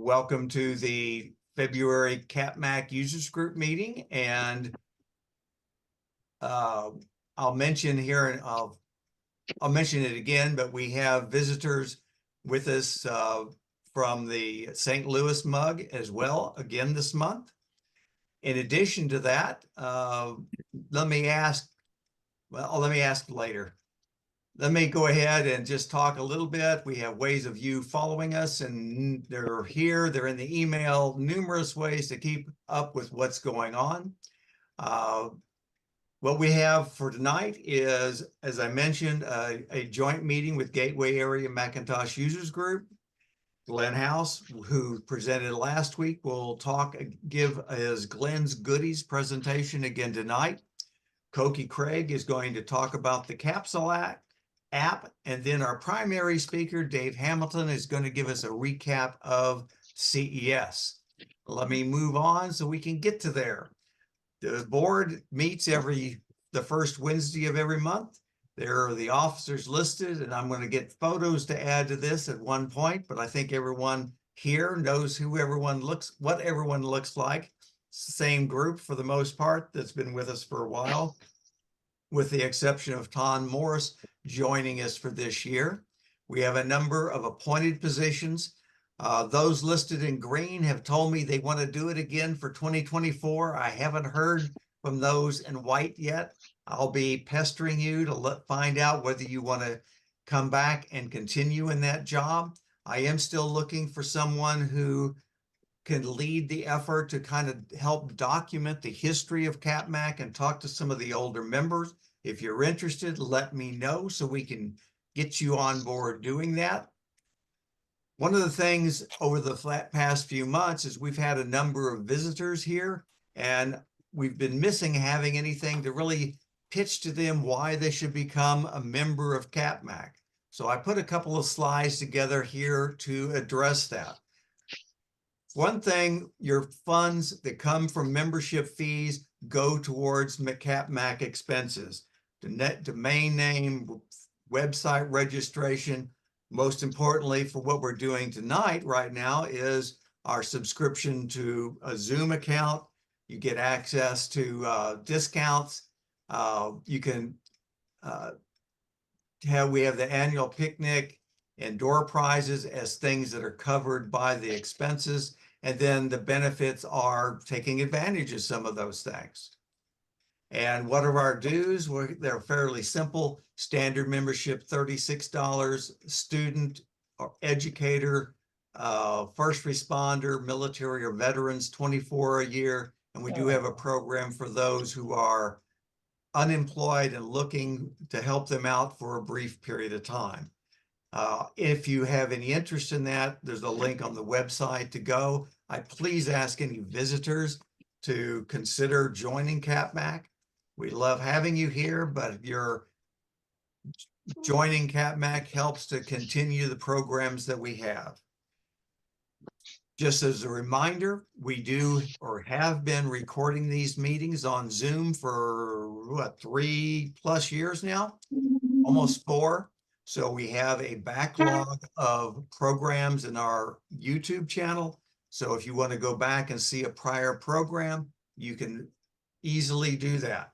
Welcome to the February CapMac Users Group meeting, and I'll mention here, and I'll mention it again, but we have visitors with us from the St. Louis Mug as well, again this month. In addition to that, let me ask later. Let me go ahead and just talk a little bit. We have ways of you following us, and they're here, they're in the email, numerous ways to keep up with what's going on. What we have for tonight is, as I mentioned, a joint meeting with Gateway Area Macintosh Users Group. Glenn House, who presented last week, will give his Glenn's Goodies presentation again tonight. Koki Craig is going to talk about the Capsule app, and then our primary speaker, Dave Hamilton, is going to give us a recap of CES. Let me move on so we can get to there. The board meets the first Wednesday of every month. There are the officers listed, and I'm going to get photos to add to this at one point, but I think everyone here knows what everyone looks like. It's the same group for the most part that's been with us for a while, with the exception of Tom Morris joining us for this year. We have a number of appointed positions. Those listed in green have told me they want to do it again for 2024. I haven't heard from those in white yet. I'll be pestering you to find out whether you want to come back and continue in that job. I am still looking for someone who can lead the effort to kind of help document the history of CapMac and talk to some of the older members. If you're interested, let me know so we can get you on board doing that. One of the things over the past few months is we've had a number of visitors here, and we've been missing having anything to really pitch to them why they should become a member of CapMac. So I put a couple of slides together here to address that. One thing, your funds that come from membership fees go towards CapMac expenses. The net domain name, website registration. Most importantly, for what we're doing tonight right now is our subscription to a Zoom account. You get access to discounts. We have the annual picnic and door prizes as things that are covered by the expenses. And then the benefits are taking advantage of some of those things. And what are our dues? Well, they're fairly simple. Standard membership, $36. Student or educator, first responder, military or veterans, $24 a year. And we do have a program for those who are unemployed and looking to help them out for a brief period of time. If you have any interest in that, there's a link on the website to go. I please ask any visitors to consider joining CapMac. We love having you here, but your joining CapMac helps to continue the programs that we have. Just as a reminder, we do or have been recording these meetings on Zoom for what, 3+ years now, almost 4. So we have a backlog of programs in our YouTube channel. So if you want to go back and see a prior program, you can easily do that.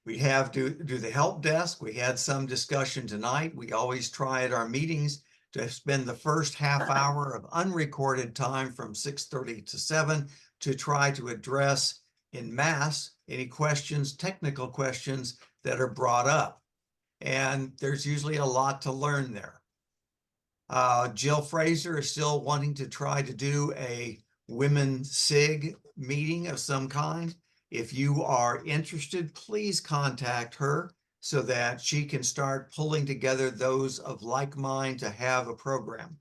We have do the help desk. We had some discussion tonight. We always try at our meetings to spend the first half hour of unrecorded time from 6:30 to 7 to try to address en masse any questions, technical questions that are brought up. And there's usually a lot to learn there. Jill Fraser is still wanting to try to do a women SIG meeting of some kind. If you are interested, please contact her so that she can start pulling together those of like mind to have a program.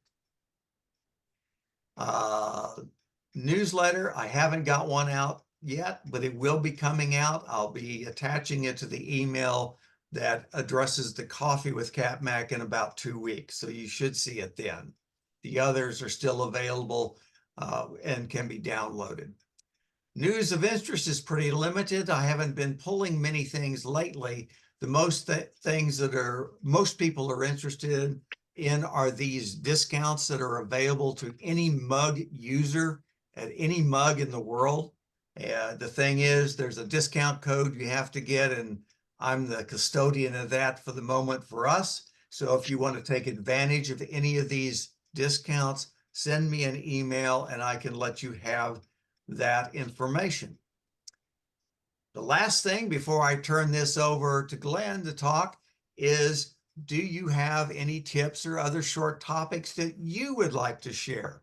Newsletter, I haven't got one out yet, but it will be coming out. I'll be attaching it to the email that addresses the Coffee with CapMac in about 2 weeks. So you should see it then. The others are still available and can be downloaded. News of interest is pretty limited. I haven't been pulling many things lately. The most things that most people are interested in are these discounts that are available to any mug user at any mug in the world. The thing is, there's a discount code you have to get, and I'm the custodian of that for the moment for us. So if you want to take advantage of any of these discounts, send me an email and I can let you have that information. The last thing before I turn this over to Glenn to talk is, do you have any tips or other short topics that you would like to share?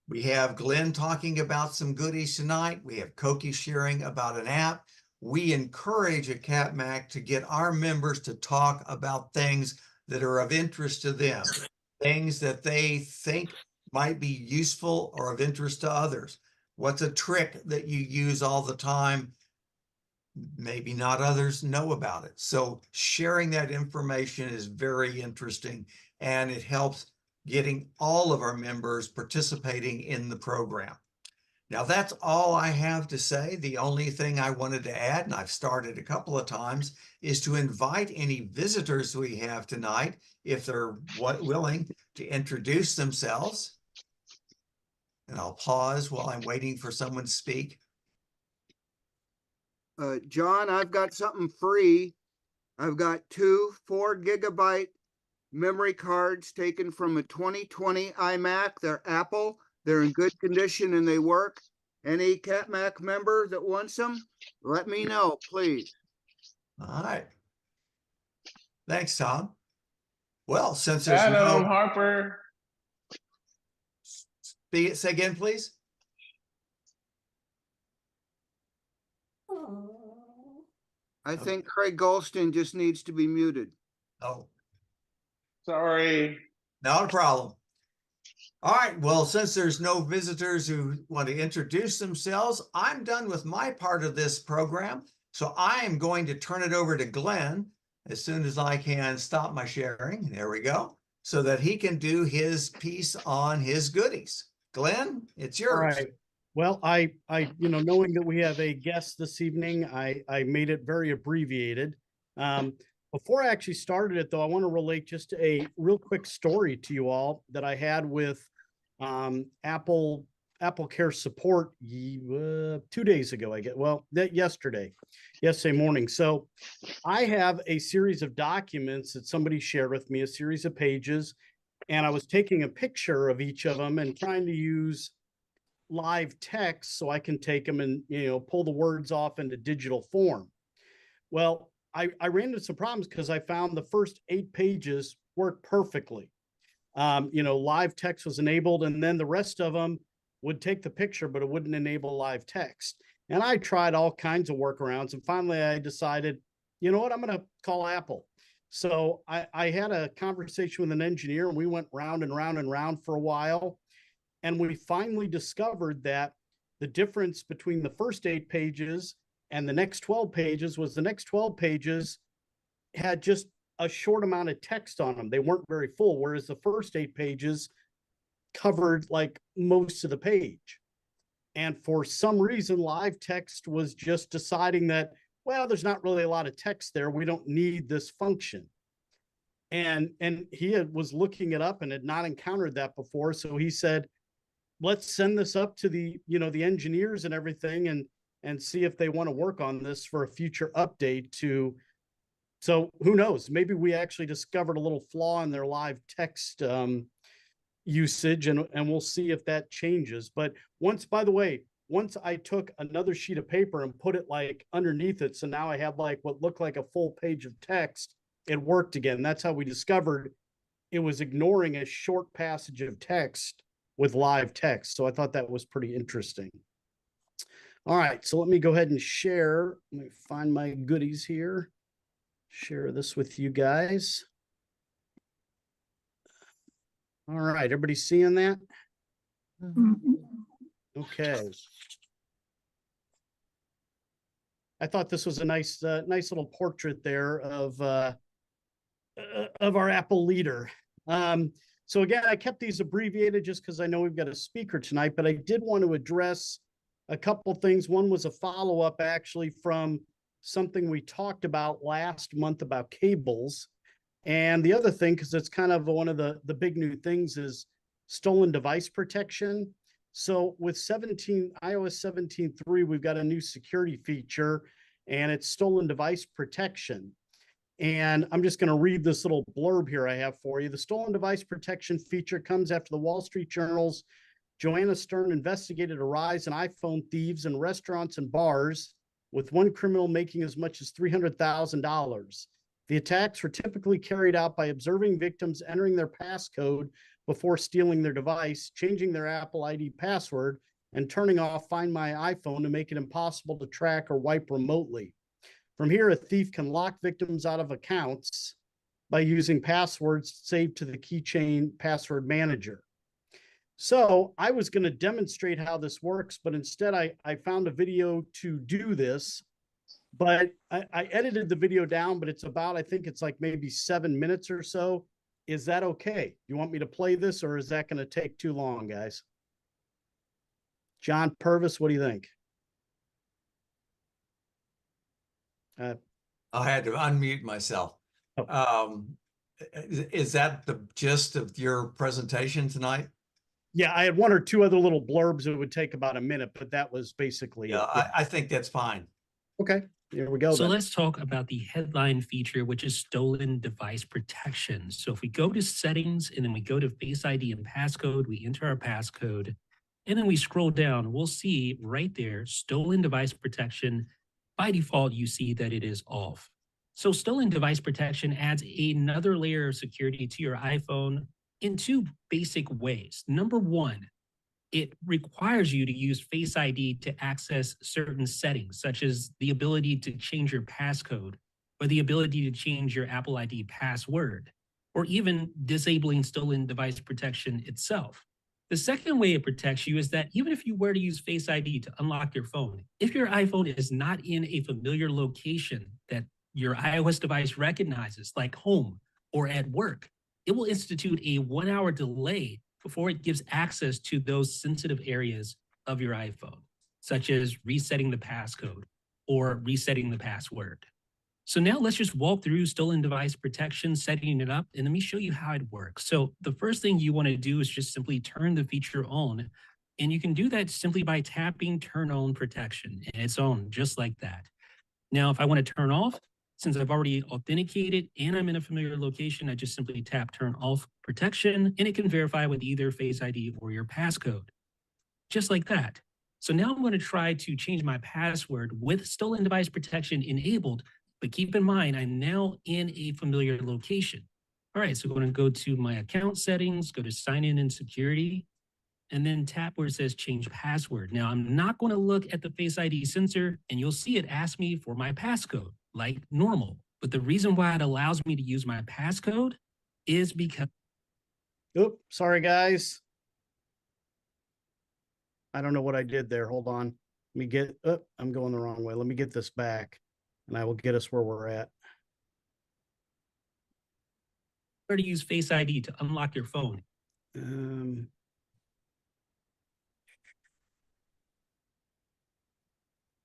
We have Glenn talking about some goodies tonight. We have Koki sharing about an app. We encourage at CapMac to get our members to talk about things that are of interest to them, things that they think might be useful or of interest to others. What's a trick that you use all the time? Maybe not others know about it. So sharing that information is very interesting, and it helps getting all of our members participating in the program. Now, that's all I have to say. The only thing I wanted to add, and I've started a couple of times, is to invite any visitors we have tonight, if they're willing, to introduce themselves. And I'll pause while I'm waiting for someone to speak. John, I've got something free. I've got 2 4-gigabyte memory cards taken from a 2020 iMac. They're Apple. They're in good condition and they work. Any CapMac member that wants them, let me know, please. All right. Thanks, Tom. Well, since there's Hello, no... Harper. Say again, please. I think Craig Golston just needs to be muted. Oh, Sorry. not a problem. All right, well, since there's no visitors who want to introduce themselves, I'm done with my part of this program. So I am going to turn it over to Glenn as soon as I can stop my sharing. There we go. So that he can do his piece on his goodies. Glenn, it's yours. All right. Well, knowing that we have a guest this evening, I made it very abbreviated. Before I actually started it, though, I want to relate just a real quick story to you all that I had with Apple Care support 2 days ago. Yesterday morning. So I have a series of documents that somebody shared with me, a series of pages, and I was taking a picture of each of them and trying to use live text so I can take them and pull the words off into digital form. Well, I ran into some problems because I found the first 8 pages worked perfectly. Live text was enabled, and then the rest of them would take the picture, but it wouldn't enable live text. And I tried all kinds of workarounds, and finally I decided, you know what, I'm going to call Apple. So I had a conversation with an engineer, and we went round and round and round for a while. And we finally discovered that the difference between the first 8 pages and the next 12 pages was the next 12 pages had just a short amount of text on them. They weren't very full, whereas the first 8 pages covered like most of the page. And for some reason, live text was just deciding that, well, there's not really a lot of text there. We don't need this function. And he was looking it up and had not encountered that before. So he said, let's send this up to the engineers and everything and see if they want to work on this for a future update so who knows, maybe we actually discovered a little flaw in their live text usage and we'll see if that changes. But once I took another sheet of paper and put it like underneath it, so now I have like what looked like a full page of text, it worked again. That's how we discovered it was ignoring a short passage of text with live text. So I thought that was pretty interesting. All right, so let me go ahead and share. Let me find my goodies here. Share this with you guys. All right, everybody seeing that? Okay. I thought this was a nice little portrait there of our Apple leader. So again, I kept these abbreviated just because I know we've got a speaker tonight, but I did want to address a couple things. One was a follow-up actually from something we talked about last month about cables. And the other thing, because it's kind of one of the big new things, is stolen device protection. So with iOS 17.3, we've got a new security feature, and it's stolen device protection. And I'm just going to read this little blurb here I have for you. The stolen device protection feature comes after the Wall Street Journal's Joanna Stern investigated a rise in iPhone thieves in restaurants and bars, with one criminal making as much as $300,000. The attacks were typically carried out by observing victims entering their passcode before stealing their device, changing their Apple ID password, and turning off Find My iPhone to make it impossible to track or wipe remotely. From here, a thief can lock victims out of accounts by using passwords saved to the keychain password manager. So I was going to demonstrate how this works, but instead I found a video to do this. But I edited the video down, but it's about, I think it's like maybe 7 minutes or so. Is that okay? You want me to play this, or is that going to take too long, guys? John Purvis, what do you think? I had to unmute myself. Oh. Is that the gist of your presentation tonight? Yeah, I had one or two other little blurbs that would take about a minute, but that was basically Yeah, it. I think that's fine. Okay, here we go. So then. let's talk about the headline feature, which is stolen device protection. So if we go to settings and then we go to Face ID and passcode, we enter our passcode, and then we scroll down, we'll see right there, stolen device protection. By default, you see that it is off. So stolen device protection adds another layer of security to your iPhone in two basic ways. Number one, it requires you to use Face ID to access certain settings, such as the ability to change your passcode or the ability to change your Apple ID password, or even disabling stolen device protection itself. The second way it protects you is that even if you were to use Face ID to unlock your phone, if your iPhone is not in a familiar location that your iOS device recognizes, like home or at work, it will institute a 1-hour delay before it gives access to those sensitive areas of your iPhone, such as resetting the passcode or resetting the password. So now let's just walk through stolen device protection, setting it up, and let me show you how it works. So the first thing you want to do is just simply turn the feature on, and you can do that simply by tapping turn on protection, and it's on just like that. Now, if I want to turn off, since I've already authenticated and I'm in a familiar location, I just simply tap turn off protection, and it can verify with either Face ID or your passcode, just like that. So now I'm going to try to change my password with stolen device protection enabled, but keep in mind, I'm now in a familiar location. All right, so I'm going to go to my account settings, go to sign in and security, and then tap where it says change password. Now, I'm not going to look at the Face ID sensor, and you'll see it ask me for my passcode, like normal. But the reason why it allows me to use my passcode is because... Oops, sorry, guys. I don't know what I did there. Hold on. Let me get, oh, I'm going the wrong way. Let me get this back, and I will get us where we're at. to use Face ID to unlock your phone.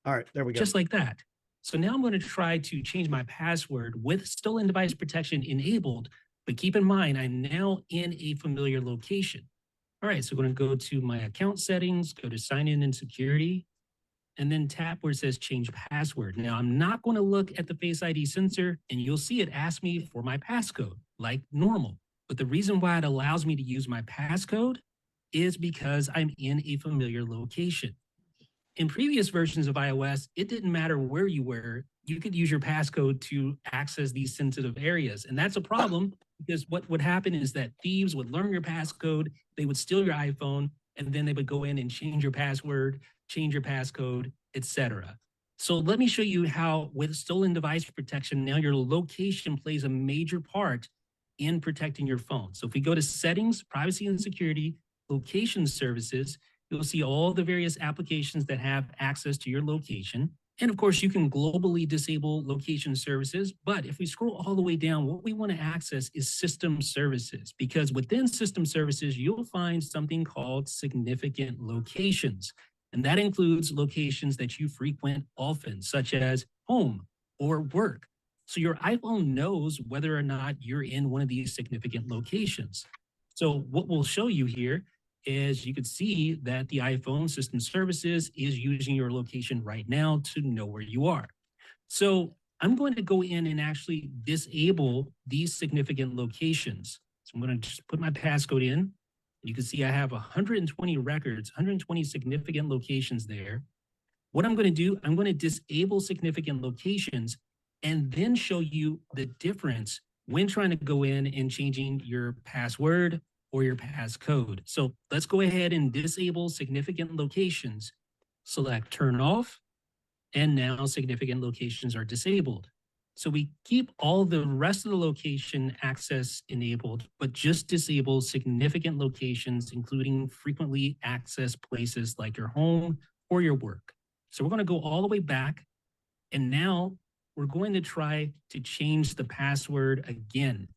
All right, there we go. Just like that. So now I'm going to try to change my password with stolen device protection enabled, but keep in mind, I'm now in a familiar location. All right, so I'm going to go to my account settings, go to sign in and security, and then tap where it says change password. Now I'm not going to look at the Face ID sensor, and you'll see it ask me for my passcode, like normal. But the reason why it allows me to use my passcode is because I'm in a familiar location. In previous versions of iOS, it didn't matter where you were, you could use your passcode to access these sensitive areas. And that's a problem because what would happen is that thieves would learn your passcode, they would steal your iPhone, and then they would go in and change your password, change your passcode, etc. So let me show you how with stolen device protection, now your location plays a major part in protecting your phone. So if we go to settings, privacy and security, location services, you'll see all the various applications that have access to your location. And of course, you can globally disable location services. But if we scroll all the way down, what we want to access is system services, because within system services, you'll find something called significant locations. And that includes locations that you frequent often, such as home or work, So your iPhone knows whether or not you're in one of these significant locations. So what we'll show you here is you can see that the iPhone system services is using your location right now to know where you are. So I'm going to go in and actually disable these significant locations. So I'm going to just put my passcode in. You can see I have 120 records, 120 significant locations there. What I'm going to do, I'm going to disable significant locations and then show you the difference when trying to go in and changing your password or your passcode. So let's go ahead and disable significant locations. Select turn off, and now significant locations are disabled. So we keep all the rest of the location access enabled, but just disable significant locations, including frequently accessed places like your home or your work. So we're going to go all the way back, and now we're going to try to change the password again.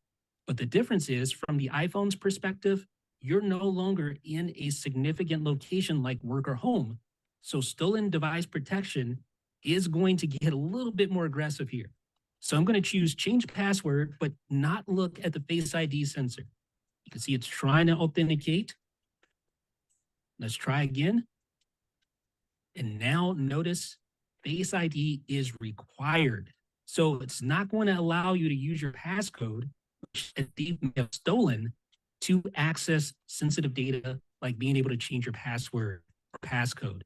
But the difference is, from the iPhone's perspective, you're no longer in a significant location like work or home. So stolen device protection is going to get a little bit more aggressive here. So I'm going to choose change password, but not look at the Face ID sensor. You can see it's trying to authenticate. Let's try again. And now notice Face ID is required. So it's not going to allow you to use your passcode, which a thief may have stolen, to access sensitive data like being able to change your password or passcode.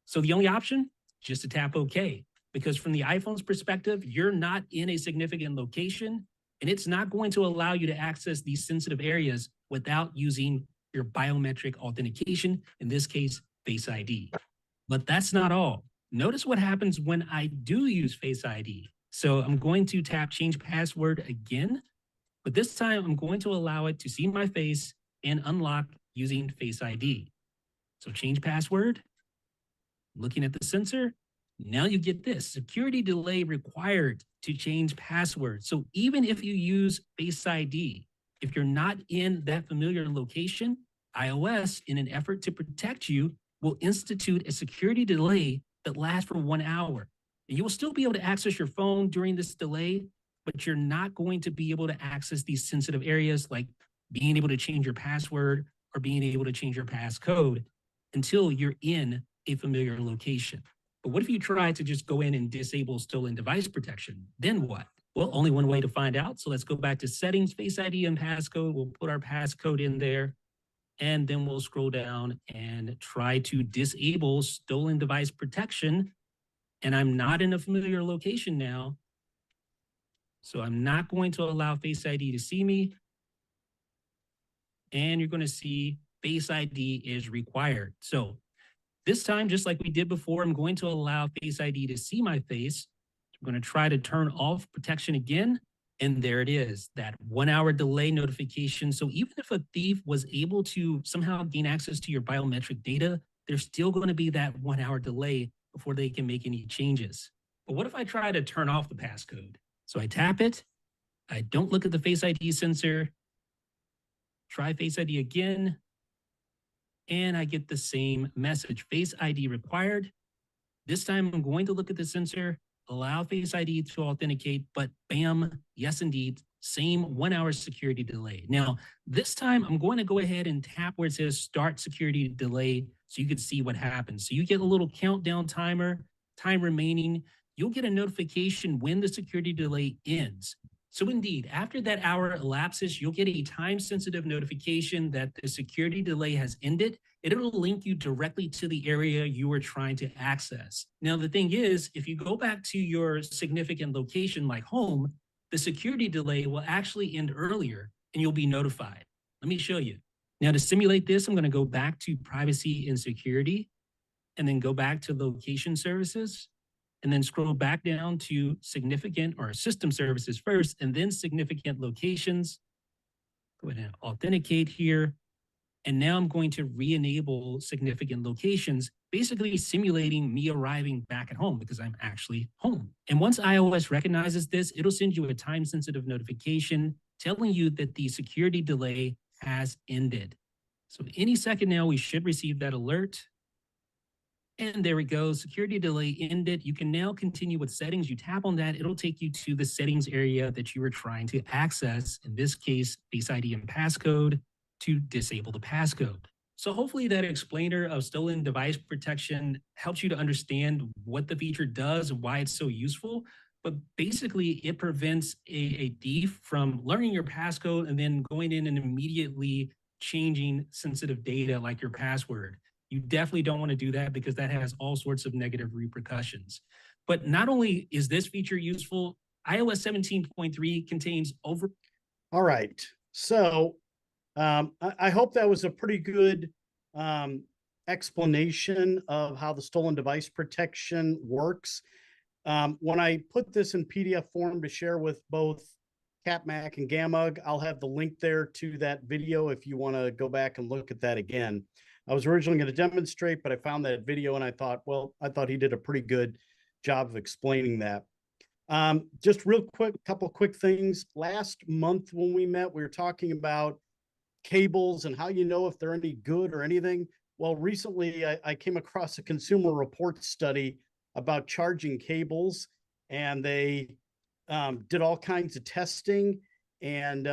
So the only option, just to tap OK, because from the iPhone's perspective, you're not in a significant location, and it's not going to allow you to access these sensitive areas without using your biometric authentication, in this case, Face ID. But that's not all. Notice what happens when I do use Face ID. So I'm going to tap change password again, but this time I'm going to allow it to see my face and unlock using Face ID. So change password, looking at the sensor. Now you get this security delay required to change password. So even if you use Face ID, if you're not in that familiar location, iOS, in an effort to protect you, will institute a security delay that lasts for 1 hour. And you will still be able to access your phone during this delay, but you're not going to be able to access these sensitive areas like being able to change your password or being able to change your passcode until you're in a familiar location. But what if you try to just go in and disable stolen device protection? Then what? Well, only one way to find out. So let's go back to settings, Face ID and passcode. We'll put our passcode in there. And then we'll scroll down and try to disable stolen device protection. And I'm not in a familiar location now. So I'm not going to allow Face ID to see me. And you're going to see Face ID is required. So this time, just like we did before, I'm going to allow Face ID to see my face. I'm going to try to turn off protection again. And there it is, that 1 hour delay notification. So even if a thief was able to somehow gain access to your biometric data, there's still going to be that 1 hour delay before they can make any changes. But what if I try to turn off the passcode? So I tap it. I don't look at the Face ID sensor. Try Face ID again. And I get the same message, Face ID required. This time I'm going to look at the sensor, allow Face ID to authenticate, but bam, yes, indeed, same 1 hour security delay. Now, this time I'm going to go ahead and tap where it says start security delay so you can see what happens. So you get a little countdown timer, time remaining. You'll get a notification when the security delay ends. So indeed, after that hour elapses, you'll get a time-sensitive notification that the security delay has ended. It'll link you directly to the area you were trying to access. Now, the thing is, if you go back to your significant location like home, the security delay will actually end earlier and you'll be notified. Let me show you. Now, to simulate this, I'm going to go back to privacy and security and then go back to location services. And then scroll back down to significant or system services first, and then significant locations. Go ahead and authenticate here. And now I'm going to re-enable significant locations, basically simulating me arriving back at home because I'm actually home. And once iOS recognizes this, it'll send you a time-sensitive notification telling you that the security delay has ended. So any second now, we should receive that alert. And there we go. Security delay ended. You can now continue with settings. You tap on that. It'll take you to the settings area that you were trying to access. In this case, Face ID and passcode to disable the passcode. So hopefully that explainer of stolen device protection helps you to understand what the feature does and why it's so useful. But basically, it prevents a thief from learning your passcode and then going in and immediately changing sensitive data like your password. You definitely don't want to do that because that has all sorts of negative repercussions. But not only is this feature useful, iOS 17.3 contains over. All right. So I hope that was a pretty good explanation of how the stolen device protection works. When I put this in PDF form to share with both CapMac and GAMUG, I'll have the link there to that video if you want to go back and look at that again. I was originally going to demonstrate, but I found that video and I thought, well, I thought he did a pretty good job of explaining that. Just real quick, couple quick things. Last month when we met, we were talking about cables and how you know if they're any good or anything. Well, recently I came across a Consumer Reports study about charging cables, and they did all kinds of testing, and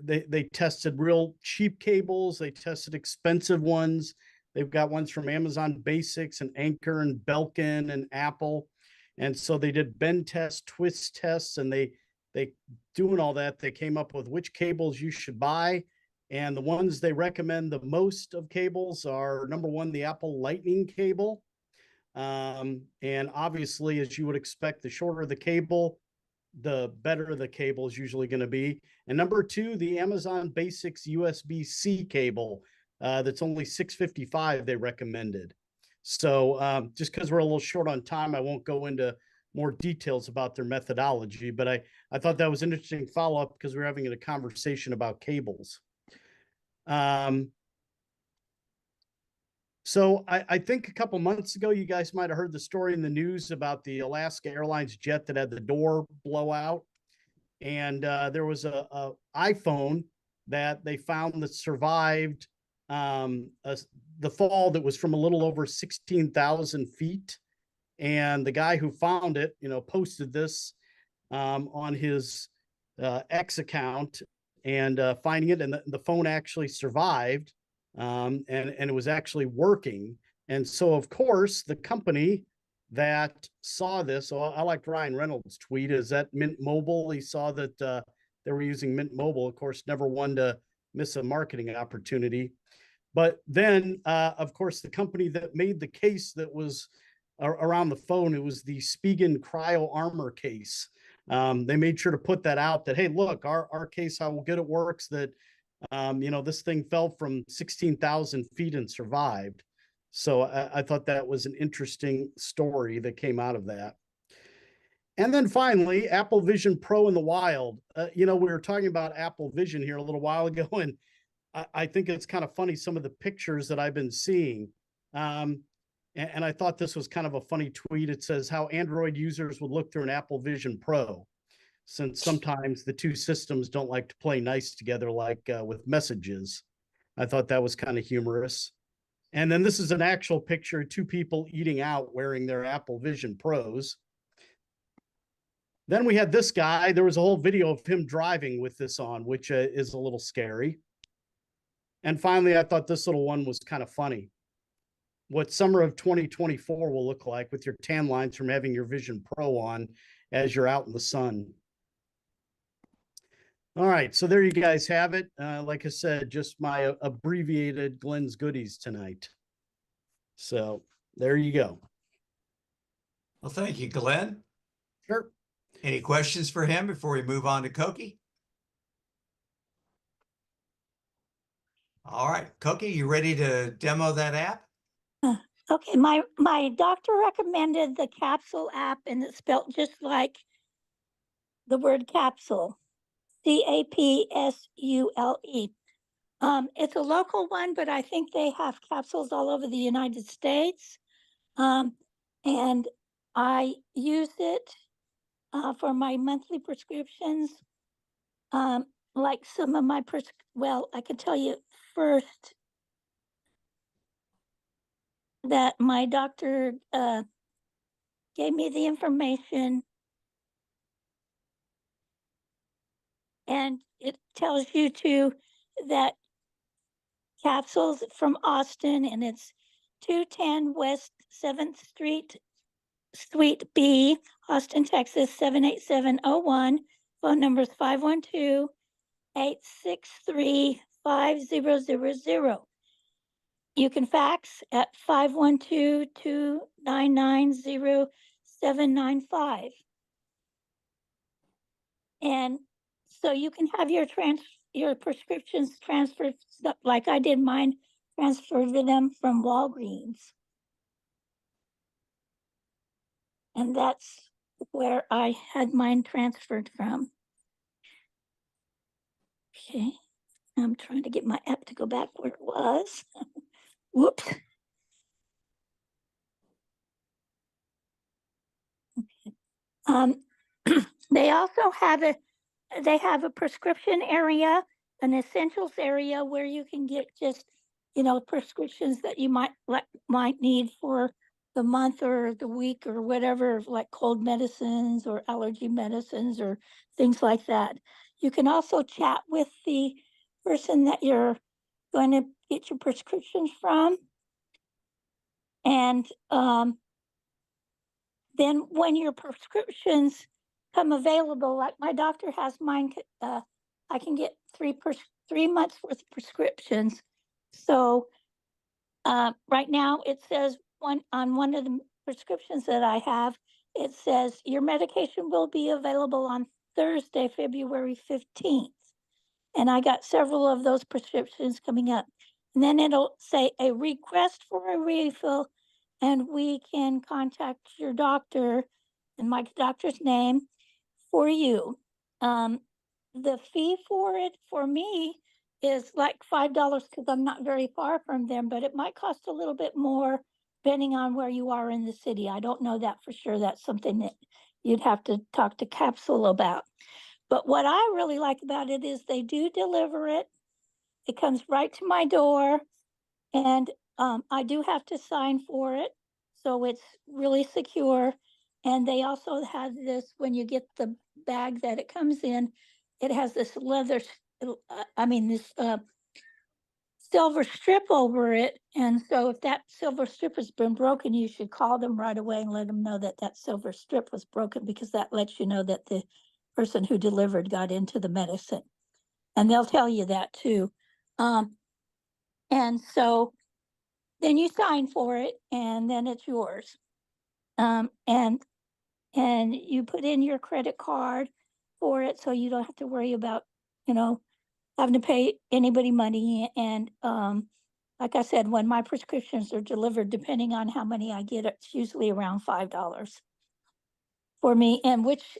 they tested real cheap cables. They tested expensive ones. They've got ones from Amazon Basics and Anchor and Belkin and Apple. And so they did bend tests, twist tests, and they doing all that, they came up with which cables you should buy. And the ones they recommend the most of cables are, number one, the Apple Lightning cable. And obviously, as you would expect, the shorter the cable, the better the cable is usually going to be. And number two, the Amazon Basics USB-C cable, that's only $655 they recommended. So just because we're a little short on time, I won't go into more details about their methodology, but I thought that was an interesting follow-up because we're having a conversation about cables. So I think a couple months ago, you guys might have heard the story in the news about the Alaska Airlines jet that had the door blow out. And there was a iPhone that they found that survived the fall that was from a little over 16,000 feet. And the guy who found it, posted this on his X account, and finding it, and the phone actually survived, and it was actually working. And so, of course, the company that saw this, so I liked Ryan Reynolds' tweet, is that Mint Mobile. He saw that they were using Mint Mobile, of course, never one to miss a marketing opportunity. But then, of course, the company that made the case that was around the phone, it was the Spigen Cryo Armor case. They made sure to put that out that, hey, look, our case, how good it works, that, this thing fell from 16,000 feet and survived. So I thought that was an interesting story that came out of that. And then finally, Apple Vision Pro in the wild. We were talking about Apple Vision here a little while ago, and I think it's kind of funny, some of the pictures that I've been seeing. And I thought this was kind of a funny tweet. It says how Android users would look through an Apple Vision Pro, since sometimes the two systems don't like to play nice together, like with messages. I thought that was kind of humorous. And then this is an actual picture of two people eating out wearing their Apple Vision Pros. Then we had this guy. There was a whole video of him driving with this on, which is a little scary. And finally, I thought this little one was kind of funny. What summer of 2024 will look like with your tan lines from having your Vision Pro on as you're out in the sun. All right, so there you guys have it. Like I said, just my abbreviated Glenn's goodies tonight. So there you go. Well, thank you, Glenn. Sure. Any questions for him before we move on to Koki? All right, Koki, you ready to demo that app? Okay, my doctor recommended the Capsule app, and it's spelled just like the word capsule, CAPSULE. It's a local one, but I think they have capsules all over the United States. And I use it for my monthly prescriptions. Like some of my well, I can tell you first. that my doctor gave me the information, and it tells you that capsules from Austin, and it's 210 West 7th Street, Suite B, Austin, Texas 78701. Phone number is 512-863-5000. You can fax at 512-299-0795. And so you can have your prescriptions transferred, like I did mine, transferred to them from Walgreens. And that's where I had mine transferred from. Okay, I'm trying to get my app to go back where it was. Whoops. They also have a prescription area, an essentials area where you can get just, prescriptions that you might need for the month or the week or whatever, like cold medicines or allergy medicines or things like that. You can also chat with the person that you're going to get your prescriptions from. And then when your prescriptions come available, like my doctor has mine, I can get 3 months worth of prescriptions. So right now it says on one of the prescriptions that I have, it says your medication will be available on Thursday, February 15th. And I got several of those prescriptions coming up. And then it'll say a request for a refill, and we can contact your doctor and my doctor's name for you. The fee for it for me is like $5 because I'm not very far from them, but it might cost a little bit more depending on where you are in the city. I don't know that for sure. That's something that you'd have to talk to Capsule about. But what I really like about it is they do deliver it. It comes right to my door, and I do have to sign for it. So it's really secure. And they also have this, when you get the bag that it comes in, it has this leather, this silver strip over it. And so if that silver strip has been broken, you should call them right away and let them know that that silver strip was broken, because that lets you know that the person who delivered got into the medicine. And they'll tell you that too. And so then you sign for it, and then it's yours. And you put in your credit card for it, so you don't have to worry about, having to pay anybody money. And like I said, when my prescriptions are delivered, depending on how many I get, it's usually around $5 for me, and which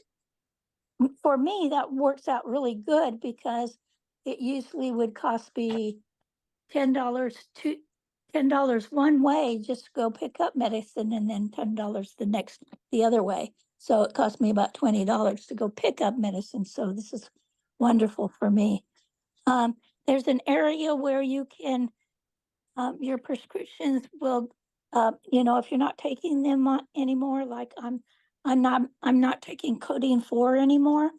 for me, that works out really good, because it usually would cost me $10 one way just to go pick up medicine, and then $10 the other way. So it cost me about $20 to go pick up medicine. So this is wonderful for me. There's an area where you can, your prescriptions will, if you're not taking them anymore, like I'm not taking codeine 4 anymore.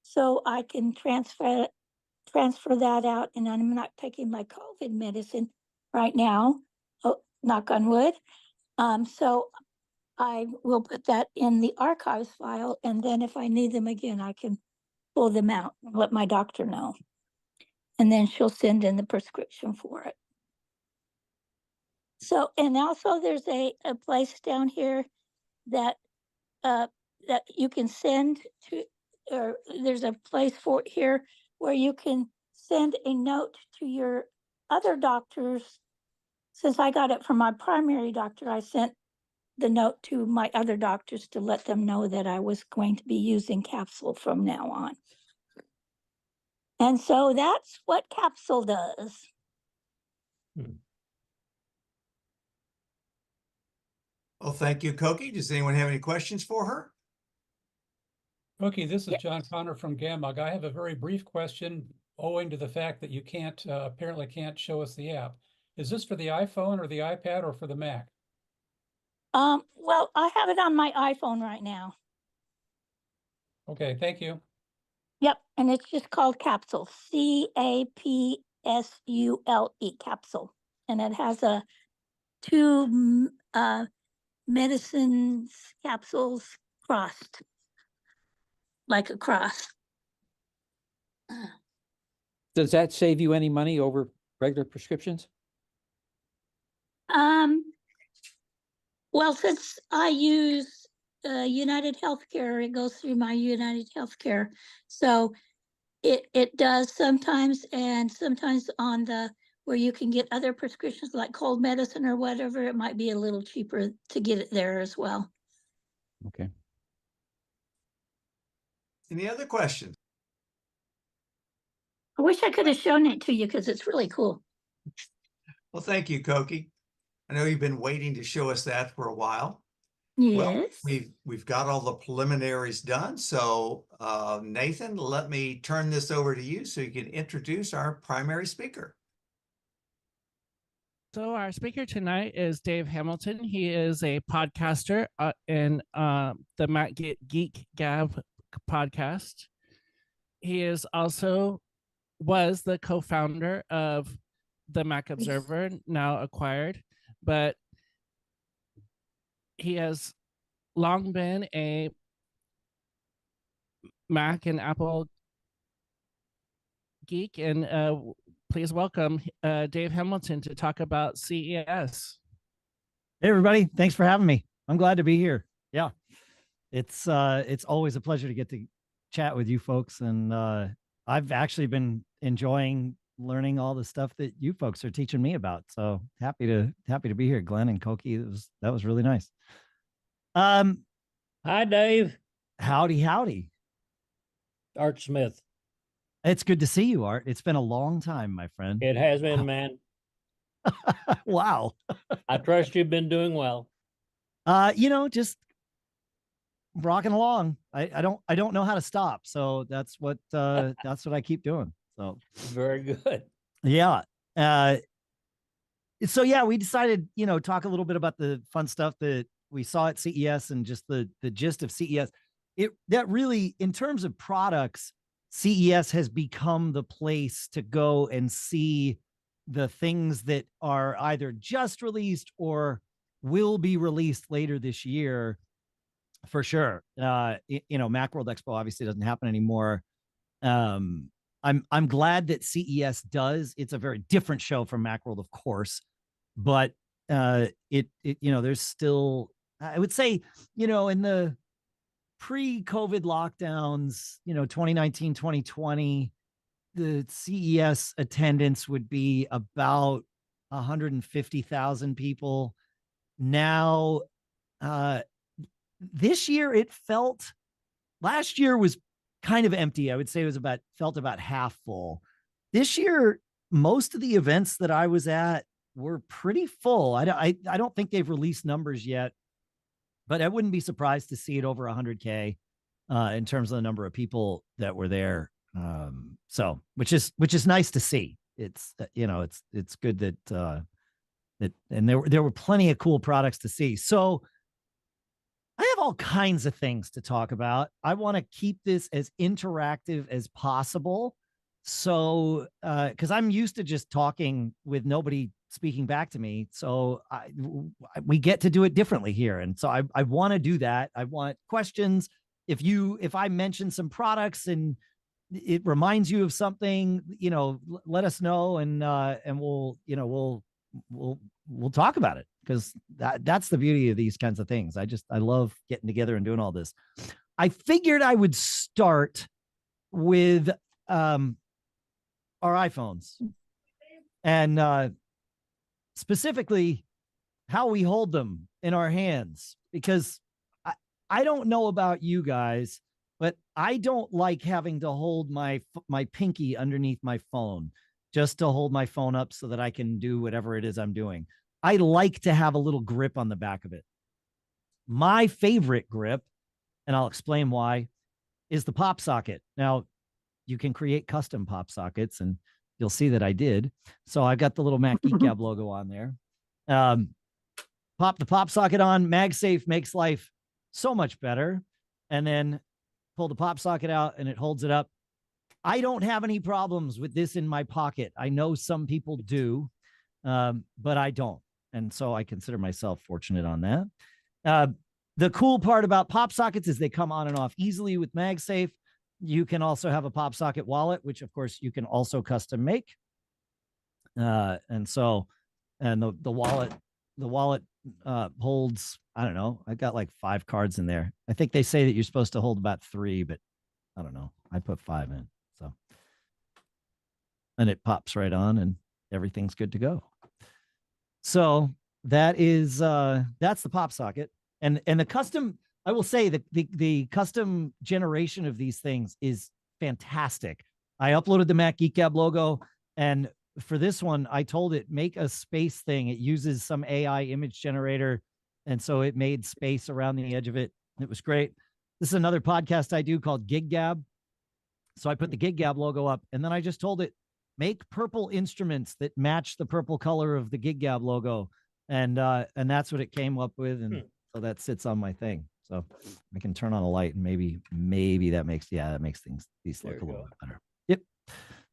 So I can transfer that out, and I'm not taking my COVID medicine right now. Oh, knock on wood. So I will put that in the archives file, and then if I need them again, I can pull them out and let my doctor know. And then she'll send in the prescription for it. So, and also there's a place down here that that you can send to, or there's a place for here where you can send a note to your other doctors. Since I got it from my primary doctor, I sent the note to my other doctors to let them know that I was going to be using Capsule from now on. And so that's what Capsule does. Well, thank you, Koki. Does anyone have any questions for her? Okay, this is Yes. John Connor from GAMUG. I have a very brief question owing to the fact that you apparently can't show us the app. Is this for the iPhone or the iPad or for the Mac? Well, I have it on my iPhone right now. Okay, thank you. Yep, and it's just called Capsule, CAPSULE, Capsule. And it has two medicines capsules crossed, like a cross. Does that save you any money over regular prescriptions? Well, since I use United Healthcare, it goes through my United Healthcare. So it does sometimes, and sometimes on the where you can get other prescriptions like cold medicine or whatever, it might be a little cheaper to get it there as well. Okay. Any other questions? I wish I could have shown it to you because it's really cool. Well, thank you, Koki. I know you've been waiting to show us that for a while. Well, Yes. we've got all the preliminaries done. So Nathan, let me turn this over to you so you can introduce our primary speaker. So our speaker tonight is Dave Hamilton. He is a podcaster in the Mac Geek Gab podcast. He is also was the co-founder of the Mac Observer, now acquired, but he has long been a Mac and Apple geek, and please welcome Dave Hamilton to talk about CES. Hey everybody, thanks for having me. I'm glad to be here. Yeah, it's always a pleasure to get to chat with you folks, and I've actually been enjoying learning all the stuff that you folks are teaching me about. So happy to be here, Glenn and Koki. That was really nice. Hi, Dave. Howdy. Art Smith. It's good to see you, Art. It's been a long time, my friend. It has been, man. Wow. I trust you've been doing well. Just rocking along. I don't know how to stop. So that's what I keep doing. So Very good. yeah. So yeah, we decided, talk a little bit about the fun stuff that we saw at CES and just the gist of CES. That really, in terms of products, CES has become the place to go and see the things that are either just released or will be released later this year, for sure. Macworld Expo obviously doesn't happen anymore. I'm glad that CES does. It's a very different show from Macworld, of course, but there's still, I would say, in the pre-COVID lockdowns, 2019, 2020, the CES attendance would be about 150,000 people. Now, this year last year was kind of empty. I would say it was felt about half full. This year, most of the events that I was at were pretty full. I don't think they've released numbers yet, but I wouldn't be surprised to see it over 100K in terms of the number of people that were there. So which is nice to see. It's it's good that and there were plenty of cool products to see. So I have all kinds of things to talk about. I want to keep this as interactive as possible. So, because I'm used to just talking with nobody speaking back to me. So we get to do it differently here. And so I want to do that. I want questions. If I mention some products and it reminds you of something, let us know, and we'll talk about it, because that's the beauty of these kinds of things. I love getting together and doing all this. I figured I would start with our iPhones, and specifically how we hold them in our hands, because I don't know about you guys, but I don't like having to hold my pinky underneath my phone just to hold my phone up so that I can do whatever it is I'm doing. I like to have a little grip on the back of it. My favorite grip, and I'll explain why, is the pop socket. Now, you can create custom pop sockets, and you'll see that I did. So I got the little Mac Geek Gab logo on there. Pop the pop socket on. MagSafe makes life so much better. And then pull the pop socket out and it holds it up. I don't have any problems with this in my pocket. I know some people do, but I don't. And so I consider myself fortunate on that. The cool part about pop sockets is they come on and off easily with MagSafe. You can also have a pop socket wallet, which of course you can also custom make. And the wallet holds, I don't know, I got like 5 cards in there. I think they say that you're supposed to hold about 3, but I don't know. I put 5 in. So, and it pops right on and everything's good to go. So that is, that's the pop socket. And the custom, I will say that the custom generation of these things is fantastic. I uploaded the Mac Geek Gab logo, and for this one, I told it, make a space thing. It uses some AI image generator. And so it made space around the edge of it. It was great. This is another podcast I do called Gig Gab. So I put the Gig Gab logo up, and then I just told it, make purple instruments that match the purple color of the Gig Gab logo. And that's what it came up with. And so that sits on my thing. So I can turn on a light, and maybe that makes, these look a little bit better. Yep.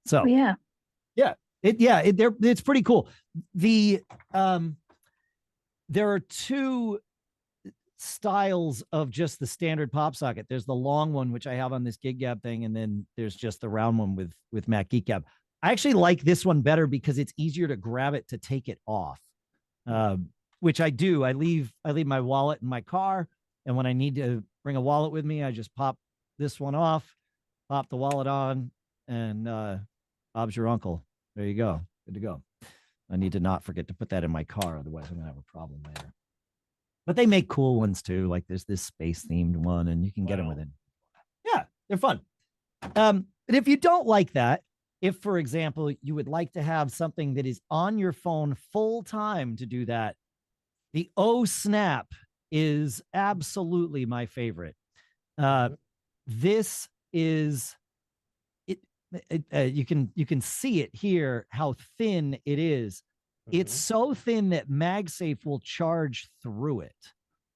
So Yeah. It's pretty cool. There are 2 styles of just the standard pop socket. There's the long one, which I have on this Gig Gab thing, and then there's just the round one with Mac Geek Gab. I actually like this one better because it's easier to grab it to take it off, which I do. I leave my wallet in my car, and when I need to bring a wallet with me, I just pop this one off, pop the wallet on, and Bob's your uncle. There you go. Good to go. I need to not forget to put that in my car. Otherwise, I'm going to have a problem later. But they make cool ones too. Like there's this space themed one, and you can get them within. Yeah, they're fun. But if you don't like that, if, for example, you would like to have something that is on your phone full time to do that, the O Snap is absolutely my favorite. This is you can see it here, how thin it is. It's so thin that MagSafe will charge through it,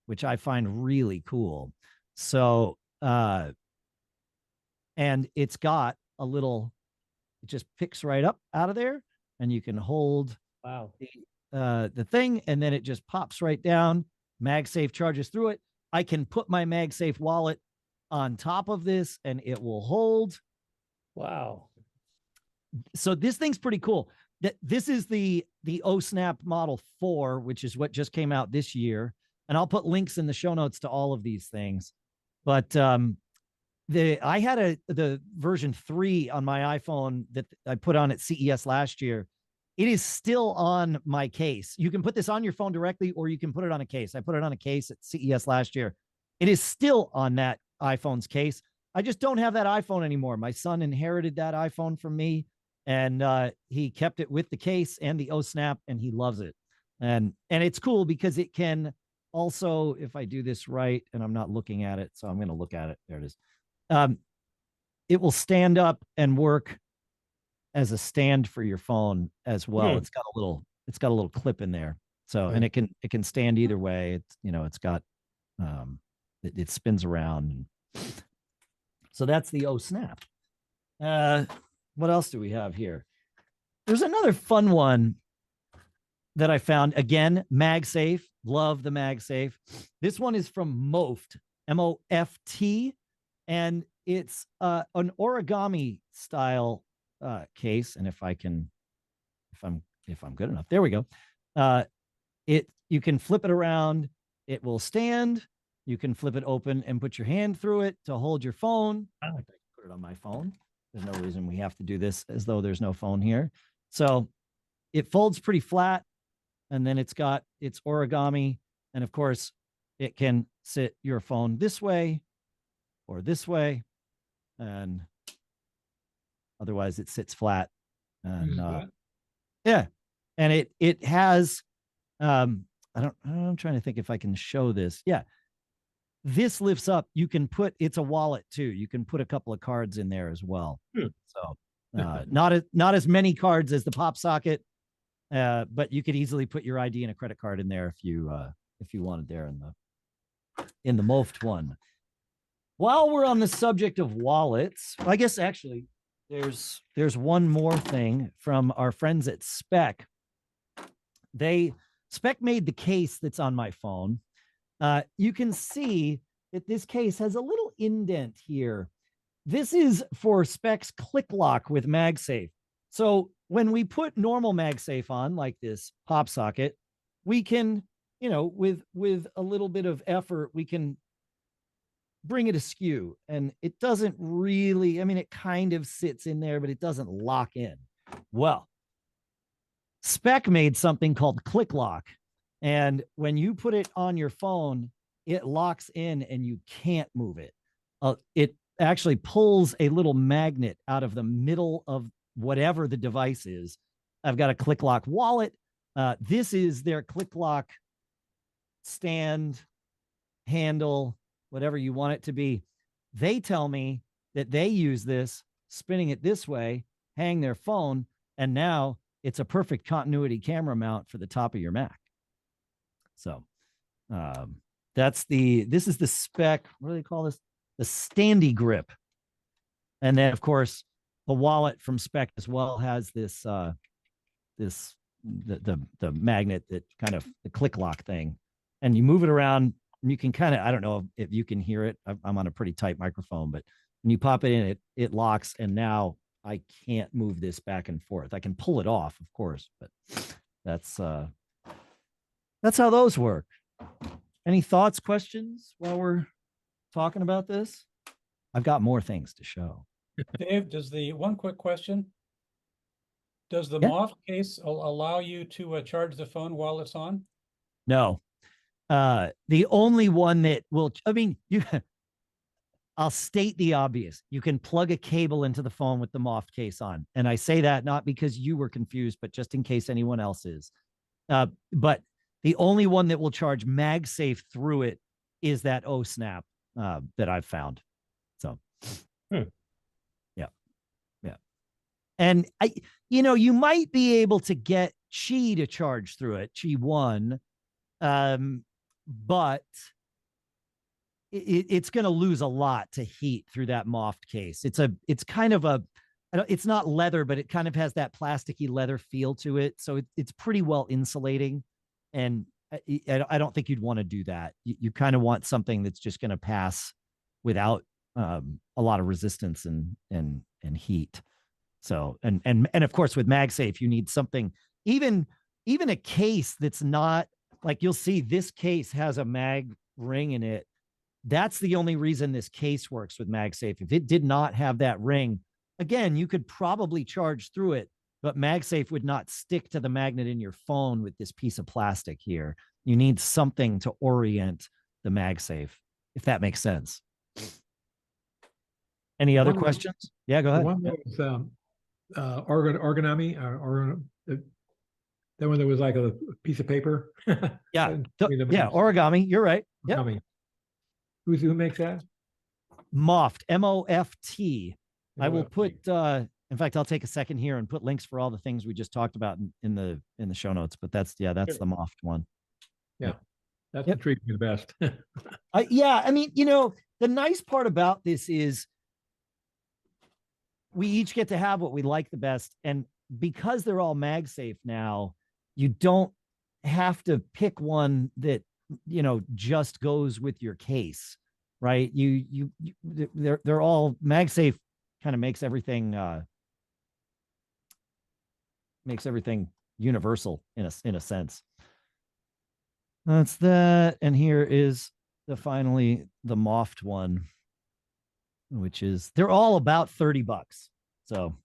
which I find really cool. So, and it's got a little, it just picks right up out of there, and you can hold the thing, and then it just pops right down. MagSafe charges through it. I can put my MagSafe wallet on top of this, and it will hold. Wow. So this thing's pretty cool. This is the O Snap Model 4, which is what just came out this year. And I'll put links in the show notes to all of these things. But I had the version 3 on my iPhone that I put on at CES last year. It is still on my case. You can put this on your phone directly, or you can put it on a case. I put it on a case at CES last year. It is still on that iPhone's case. I just don't have that iPhone anymore. My son inherited that iPhone from me, and he kept it with the case and the O Snap, and he loves it. And it's cool because it can also, if I do this right, and I'm not looking at it, so I'm going to look at it. There it is. It will stand up and work as a stand for your phone as well. It's got a little clip in there. So, and it can stand either way. It's got, it spins around. So that's the O Snap. What else do we have here? There's another fun one that I found. Again, MagSafe. Love the MagSafe. This one is from Moft, M-O-F-T, and it's an origami style case. And if I'm good enough, there we go. You can flip it around. It will stand. You can flip it open and put your hand through it to hold your phone. I like to put it on my phone. There's no reason we have to do this as though there's no phone here. So it folds pretty flat, and then it's got its origami. And of course, it can sit your phone this way or this way. And otherwise it sits flat. And yeah. And it has, I'm trying to think if I can show this. Yeah. This lifts up. You can put, it's a wallet too. You can put a couple of cards in there as well. So Not as many cards as the pop socket, but you could easily put your ID and a credit card in there if you wanted there in the MOFT one. While we're on the subject of wallets, I guess actually there's one more thing from our friends at Spec. Spec made the case that's on my phone. You can see that this case has a little indent here. This is for Spec's Click Lock with MagSafe. So when we put normal MagSafe on, like this pop socket, we can, with a little bit of effort, we can bring it askew. And it doesn't really, it kind of sits in there, but it doesn't lock in. Well, Spec made something called Click Lock. And when you put it on your phone, it locks in and you can't move it. It actually pulls a little magnet out of the middle of whatever the device is. I've got a Click Lock wallet. This is their Click Lock stand, handle, whatever you want it to be. They tell me that they use this, spinning it this way, hang their phone, and now it's a perfect continuity camera mount for the top of your Mac. So this is the Spec, what do they call this? The Standy Grip. And then of course the wallet from Spec as well has this the magnet that kind of the Click Lock thing. And you move it around and you can kind of, I don't know if you can hear it. I'm on a pretty tight microphone, but when you pop it in, it locks. And now I can't move this back and forth. I can pull it off, of course, but that's how those work. Any thoughts, questions while we're talking about this? I've got more things to show. Dave, one quick question. Does the Yeah. MOF case allow you to charge the phone while it's on? No. The only one that will, I'll state the obvious. You can plug a cable into the phone with the MOF case on. And I say that not because you were confused, but just in case anyone else is. But the only one that will charge MagSafe through it is that OSnap that I've found. So, yeah. And you might be able to get Qi to charge through it, Qi 1, but it's going to lose a lot to heat through that MOF case. It's kind of it's not leather, but it kind of has that plasticky leather feel to it. So it's pretty well insulating. And I don't think you'd want to do that. You kind of want something that's just going to pass without a lot of resistance and heat. So, and of course with MagSafe, you need something, even a case that's not like, you'll see this case has a mag ring in it. That's the only reason this case works with MagSafe. If it did not have that ring, again, you could probably charge through it, but MagSafe would not stick to the magnet in your phone with this piece of plastic here. You need something to orient the MagSafe, if that makes sense. Any other questions? Yeah, go ahead. One that was origami, or that one that was like a piece of paper. Yeah, origami. You're right. Yeah. Who makes that? MOFT, M-O-F-T. I will put. In fact, I'll take a second here and put links for all the things we just talked about in the show notes. But that's the MOFT one. Yeah, that's intriguing the best. The nice part about this is we each get to have what we like the best. And because they're all MagSafe now, you don't have to pick one that, just goes with your case, right? They're all MagSafe, kind of makes everything universal in a sense. That's that. And here is finally the MOFT one, which is, they're all about $30. So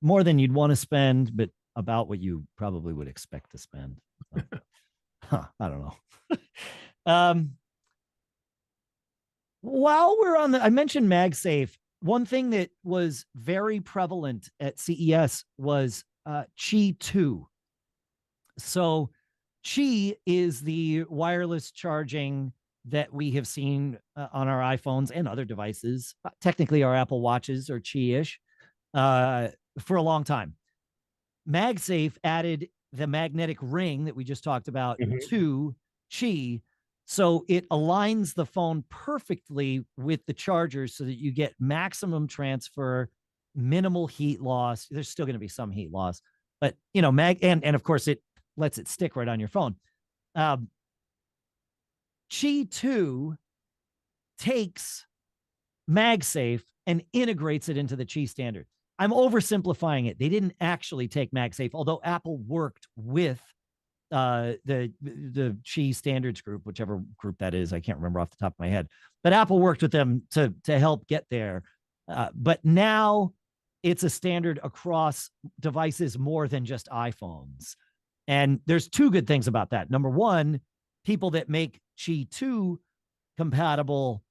more than you'd want to spend, but about what you probably would expect to spend. So, I don't know. While we're on I mentioned MagSafe. One thing that was very prevalent at CES was Qi 2. So Qi is the wireless charging that we have seen on our iPhones and other devices. Technically, our Apple Watches are Qi-ish. for a long time. MagSafe added the magnetic ring that we just talked about to Qi. So it aligns the phone perfectly with the charger so that you get maximum transfer, minimal heat loss. There's still going to be some heat loss, but you know, and of course it lets it stick right on your phone. Qi 2 takes MagSafe and integrates it into the Qi standard. I'm oversimplifying it. They didn't actually take MagSafe, although Apple worked with the Qi standards group, whichever group that is. I can't remember off the top of my head, but Apple worked with them to help get there. But now it's a standard across devices more than just iPhones. And there's two good things about that. Number one, people that make Qi 2 compatible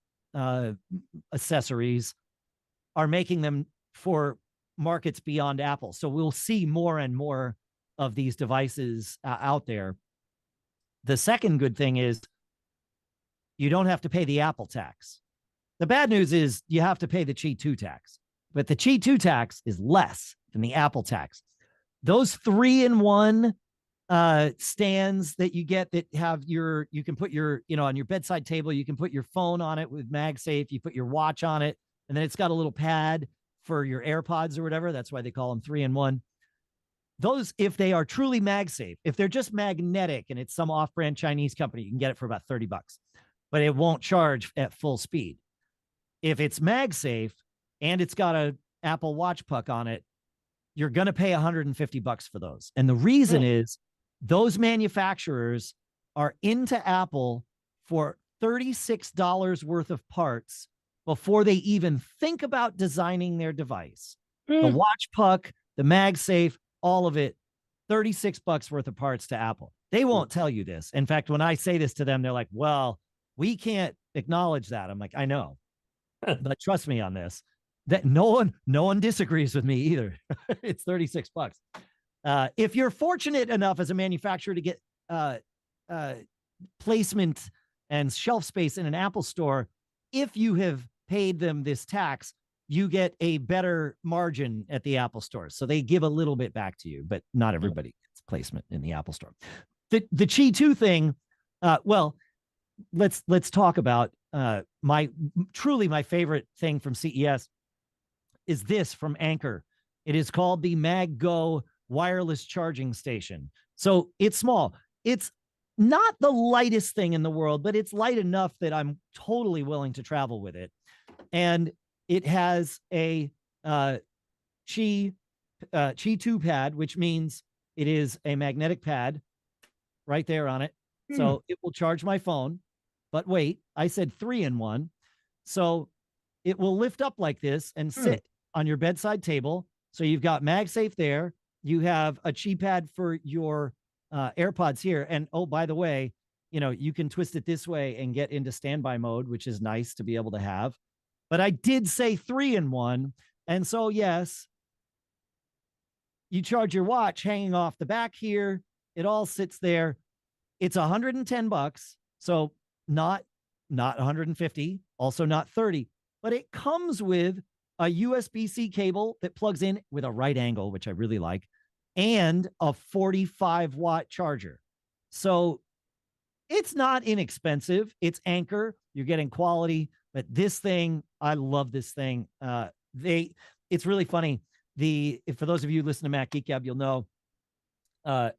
accessories are making them for markets beyond Apple. So we'll see more and more of these devices out there. The second good thing is you don't have to pay the Apple tax. The bad news is you have to pay the Qi 2 tax, but the Qi 2 tax is less than the Apple tax. Those 3-in-1 stands that you get that have you can put your, on your bedside table, you can put your phone on it with MagSafe, you put your watch on it, and then it's got a little pad for your AirPods or whatever. That's why they call them 3-in-1. Those, if they are truly MagSafe, if they're just magnetic and it's some off-brand Chinese company, you can get it for about $30, but it won't charge at full speed. If it's MagSafe and it's got a Apple Watch puck on it, you're going to pay $150 for those. And the reason is those manufacturers are into Apple for $36 worth of parts before they even think about designing their device. The watch puck, the MagSafe, all of it, $36 worth of parts to Apple. They won't tell you this. In fact, when I say this to them, they're like, well, we can't acknowledge that. I'm like, I know, but trust me on this, that no one disagrees with me either. It's $36. If you're fortunate enough as a manufacturer to get placement and shelf space in an Apple store, if you have paid them this tax, you get a better margin at the Apple store. So they give a little bit back to you, but not everybody gets placement in the Apple store. The Qi 2 thing, well, let's talk about my favorite thing from CES is this from Anker. It is called the MagGo wireless charging station. So it's small. It's not the lightest thing in the world, but it's light enough that I'm totally willing to travel with it. And it has a Qi 2 pad, which means it is a magnetic pad right there on it. So it will charge my phone. But wait, I said 3-in-1. So it will lift up like this and sit on your bedside table. So you've got MagSafe there. You have a Qi pad for your AirPods here. And oh, by the way, you can twist it this way and get into standby mode, which is nice to be able to have. But I did say 3-in-1. And so, yes, you charge your watch hanging off the back here. It all sits there. It's $110. So not 150, also not 30, but it comes with a USB-C cable that plugs in with a right angle, which I really like, and a 45-watt charger. So it's not inexpensive. It's Anker. You're getting quality, but this thing, I love this thing. It's really funny. For those of you who listen to Mac Geek Gab, you'll know the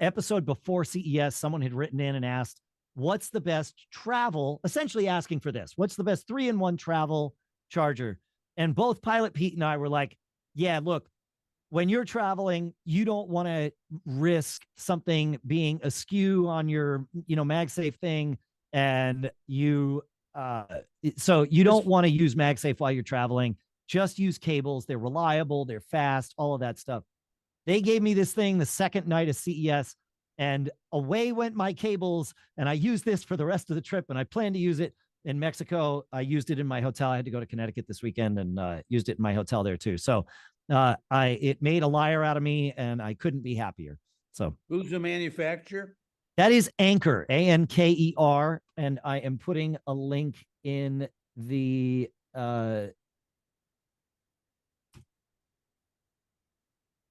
episode before CES, someone had written in and asked, what's the best travel, essentially asking for this, what's the best 3-in-1 travel charger? And both Pilot Pete and I were like, yeah, look, when you're traveling, you don't want to risk something being askew on your, MagSafe thing. And so you don't want to use MagSafe while you're traveling. Just use cables. They're reliable. They're fast, all of that stuff. They gave me this thing the second night of CES, and away went my cables. And I used this for the rest of the trip, and I plan to use it in Mexico. I used it in my hotel. I had to go to Connecticut this weekend and used it in my hotel there too. So it made a liar out of me, and I couldn't be happier. So who's the manufacturer? That is Anker, Anker, and I am putting a link in the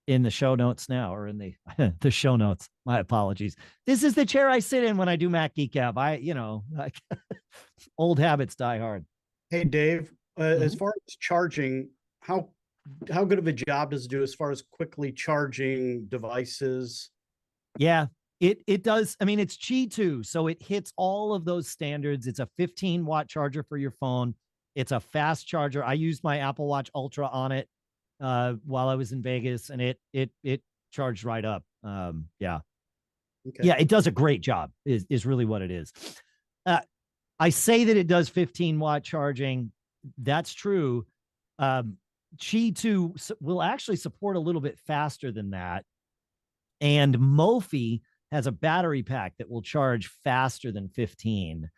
in the show notes now, or in the the show notes. My apologies. This is the chair I sit in when I do Mac Geek Gab. Like old habits die hard. Hey, Dave, as far as charging, how good of a job does it do as far as quickly charging devices? Yeah, it does. I mean, it's Qi 2, so it hits all of those standards. It's a 15-watt charger for your phone. It's a fast charger. I used my Apple Watch Ultra on it while I was in Vegas, and it charged right up. Yeah. Okay. Yeah, it does a great job, is really what it is. I say that it does 15-watt charging. That's true. Qi 2 will actually support a little bit faster than that. And Mophie has a battery pack that will charge faster than 15.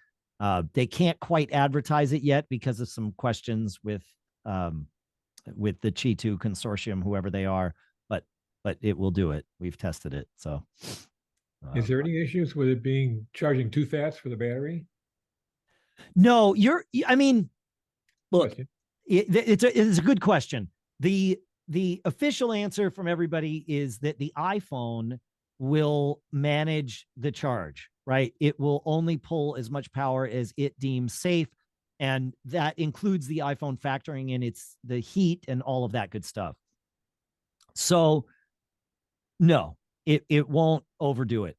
They can't quite advertise it yet because of some questions with the Qi 2 consortium, whoever they are, but it will do it. We've tested it. So Is there any issues with it being charging too fast for the battery? no, I mean, look, it's a good question. The official answer from everybody is that the iPhone will manage the charge, right? It will only pull as much power as it deems safe. And that includes the iPhone factoring in the heat and all of that good stuff. So no, it won't overdo it.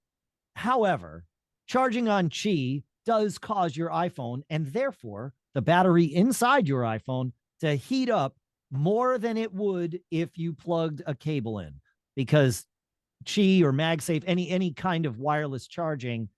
However, charging on Qi does cause your iPhone, and therefore the battery inside your iPhone, to heat up more than it would if you plugged a cable in, because Qi or MagSafe, any kind of wireless charging,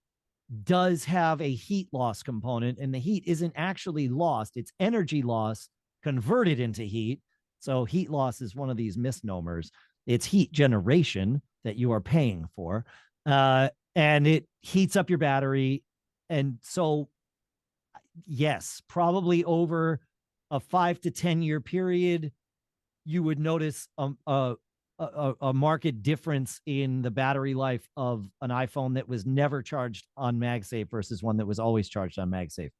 does have a heat loss component, and the heat isn't actually lost. It's energy loss converted into heat. So heat loss is one of these misnomers. It's heat generation that you are paying for. And it heats up your battery. And so, yes, probably over a 5 to 10 year period, you would notice a marked difference in the battery life of an iPhone that was never charged on MagSafe versus one that was always charged on MagSafe.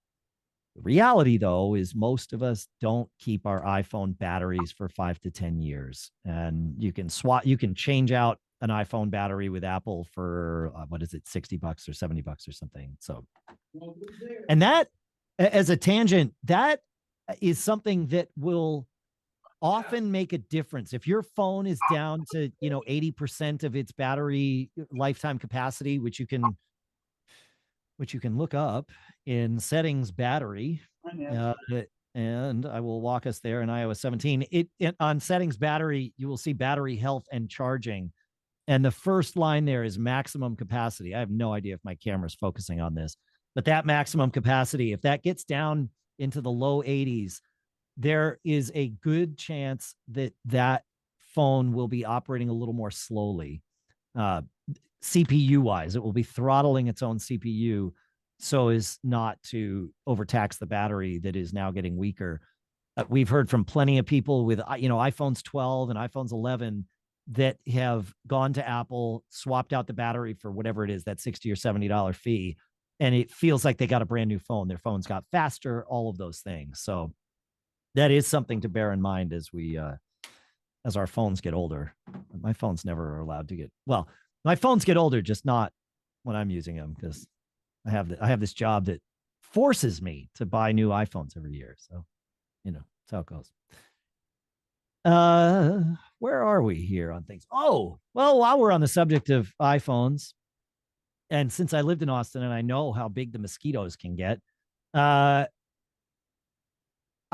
The reality, though, is most of us don't keep our iPhone batteries for 5 to 10 years. And you can change out an iPhone battery with Apple for, what is it, $60 or $70 or something. So, and that, as a tangent, that is something that will often make a difference. If your phone is down to 80% of its battery lifetime capacity, which you can look up in settings battery, and I will walk us there in iOS 17. On settings battery, you will see battery health and charging, and the first line there is maximum capacity. I have no idea if my camera's focusing on this, but that maximum capacity, if that gets down into the low 80s, there is a good chance that that phone will be operating a little more slowly. CPU wise, it will be throttling its own CPU so as not to overtax the battery that is now getting weaker. We've heard from plenty of people with, iPhones 12 and iPhones 11 that have gone to Apple, swapped out the battery for whatever it is, that $60 or $70 fee. And it feels like they got a brand new phone. Their phones got faster, all of those things. So that is something to bear in mind as our phones get older. My phones never are allowed to my phones get older, just not when I'm using them, because I have this job that forces me to buy new iPhones every year. So, that's how it goes. Where are we here on things? Oh, well, while we're on the subject of iPhones, and since I lived in Austin and I know how big the mosquitoes can get, I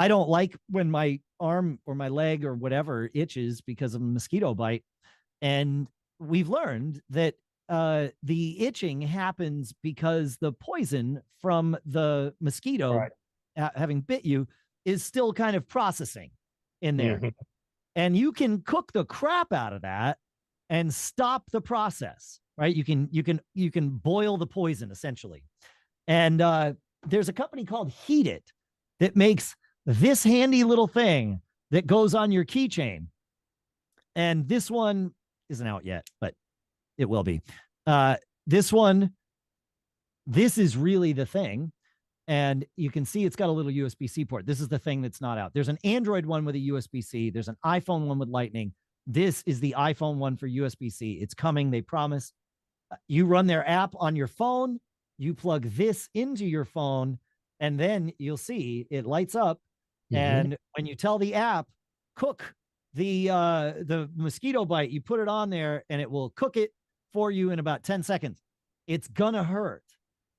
don't like when my arm or my leg or whatever itches because of a mosquito bite. And we've learned that the itching happens because the poison from the mosquito having bit you is still kind of processing in there. Mm-hmm. And you can cook the crap out of that and stop the process, right? You can boil the poison essentially. And there's a company called Heat It that makes this handy little thing that goes on your keychain. And this one isn't out yet, but it will be. This is really the thing. And you can see it's got a little USB-C port. This is the thing that's not out. There's an Android one with a USB-C. There's an iPhone one with Lightning. This is the iPhone one for USB-C. It's coming. They promise. You run their app on your phone. You plug this into your phone, and then you'll see it lights up. And when you tell the app, cook the mosquito bite, you put it on there, and it will cook it for you in about 10 seconds. It's gonna hurt.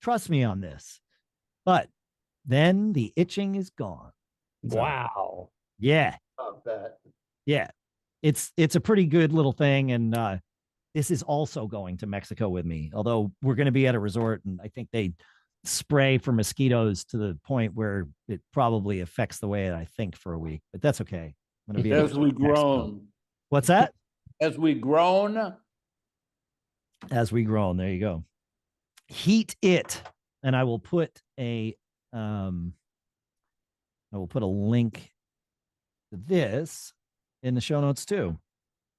Trust me on this. But then the itching is gone. So, Wow. yeah. About that. Yeah. It's a pretty good little thing. And this is also going to Mexico with me, although we're going to be at a resort, and I think they spray for mosquitoes to the point where it probably affects the way I think for a week, but that's okay. I'm going to be at a As we resort in Mexico. grown, What's that? as we grown, As we grow, there you go. Heat it. And I will put a link to this in the show notes too.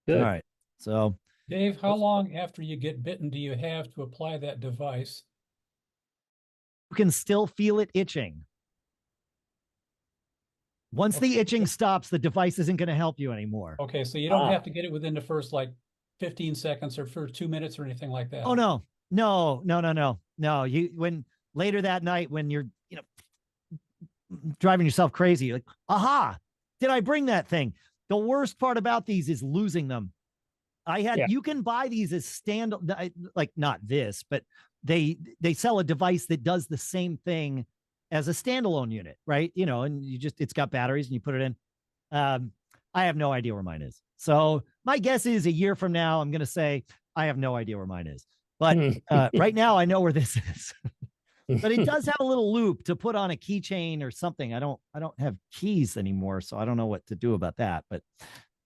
Good. All right. So Dave, how long after you get bitten do you have to apply that device? you can still feel it itching. Once the itching stops, the device isn't going to help you anymore. Okay, so you don't have to get it within the first like 15 seconds or for 2 minutes or anything like that. Oh no. No. When later that night, when you're, driving yourself crazy, you're like, aha, did I bring that thing? The worst part about these is losing them. You can buy these as stand, like not this, but they sell a device that does the same thing as a standalone unit, right? And it's got batteries and you put it in. I have no idea where mine is. So my guess is a year from now, I'm going to say, I have no idea where mine is. But right now I know where this is. But it does have a little loop to put on a keychain or something. I don't have keys anymore, so I don't know what to do about that. But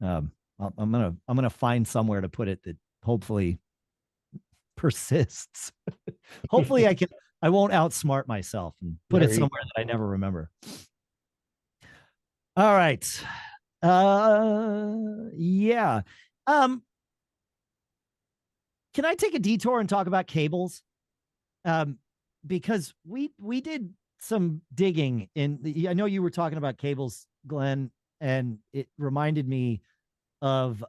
I'm gonna find somewhere to put it that hopefully persists. Hopefully I won't outsmart myself and put it somewhere that I never remember. All right. Yeah. Can I take a detour and talk about cables? Because we did some digging I know you were talking about cables, Glenn, and it reminded me of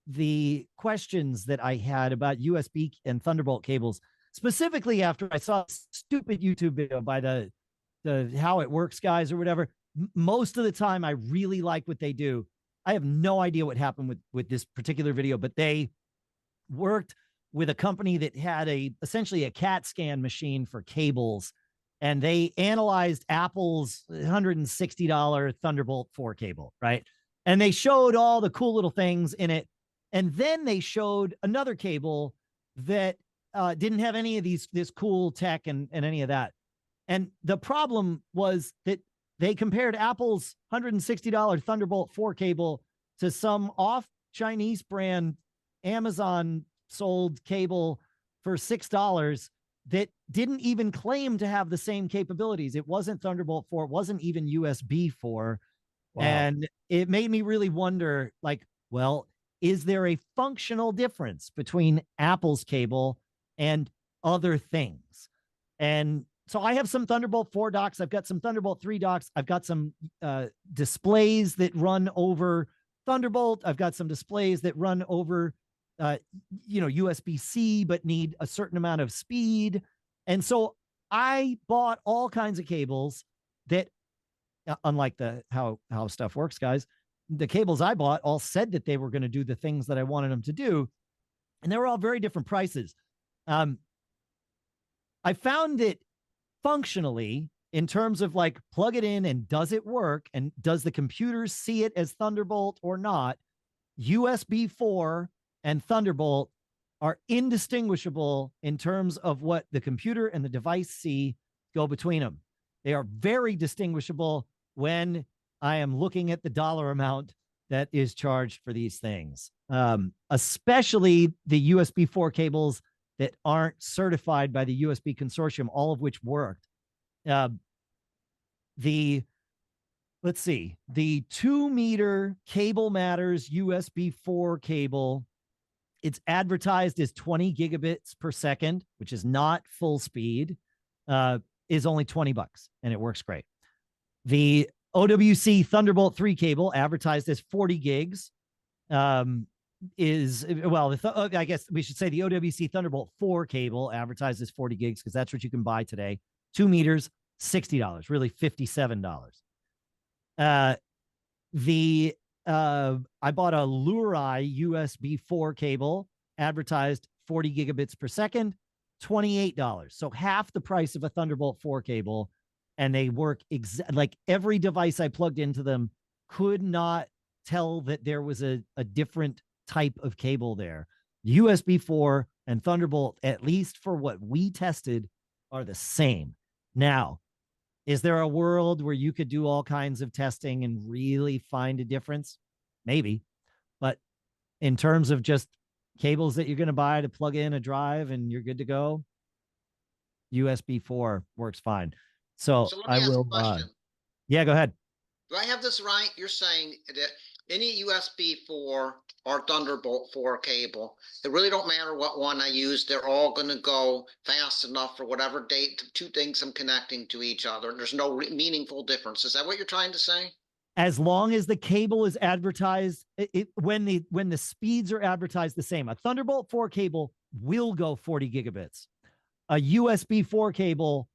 the questions that I had about USB and Thunderbolt cables, specifically after I saw a stupid YouTube video by the How It Works guys or whatever. Most of the time, I really like what they do. I have no idea what happened with this particular video, but they worked with a company that had essentially a CAT scan machine for cables, and they analyzed Apple's $160 Thunderbolt 4 cable, right? And they showed all the cool little things in it. And then they showed another cable that didn't have any of this cool tech and any of that. And the problem was that they compared Apple's $160 Thunderbolt 4 cable to some off Chinese brand Amazon sold cable for $6 that didn't even claim to have the same capabilities. It wasn't Thunderbolt 4. It wasn't even USB 4. Wow. And it made me really wonder, like, well, is there a functional difference between Apple's cable and other things? And so I have some Thunderbolt 4 docks. I've got some Thunderbolt 3 docks. I've got some displays that run over Thunderbolt. I've got some displays that run over USB-C, but need a certain amount of speed. And so I bought all kinds of cables that, unlike how stuff works, guys, the cables I bought all said that they were going to do the things that I wanted them to do. And they were all very different prices. I found that functionally, in terms of like plug it in and does it work, and does the computer see it as Thunderbolt or not, USB 4 and Thunderbolt are indistinguishable in terms of what the computer and the device see go between them. They are very distinguishable when I am looking at the dollar amount that is charged for these things, especially the USB 4 cables that aren't certified by the USB consortium, all of which worked. The 2-meter Cable Matters USB 4 cable, it's advertised as 20 gigabits per second, which is not full speed, is only $20, and it works great. The OWC Thunderbolt 3 cable, advertised as 40 gigs, is well, I guess we should say the OWC Thunderbolt 4 cable advertises 40 gigs because that's what you can buy today. 2 meters, $60, really $57. I bought a Lurai USB 4 cable, advertised 40 gigabits per second, $28. So half the price of a Thunderbolt 4 cable, and they work like every device I plugged into them could not tell that there was a different type of cable there. USB 4 and Thunderbolt, at least for what we tested, are the same. Now, is there a world where you could do all kinds of testing and really find a difference? Maybe. But in terms of just cables that you're going to buy to plug in a drive and you're good to go, USB 4 works fine. So So let me I ask will. a question. Yeah, go ahead. Do I have this right? You're saying that any USB 4 or Thunderbolt 4 cable, it really don't matter what one I use. They're all going to go fast enough for whatever two things I'm connecting to each other. There's no meaningful difference. Is that what you're trying to say? As long as the cable is advertised, when the speeds are advertised the same, a Thunderbolt 4 cable will go 40 gigabits. A USB 4 cable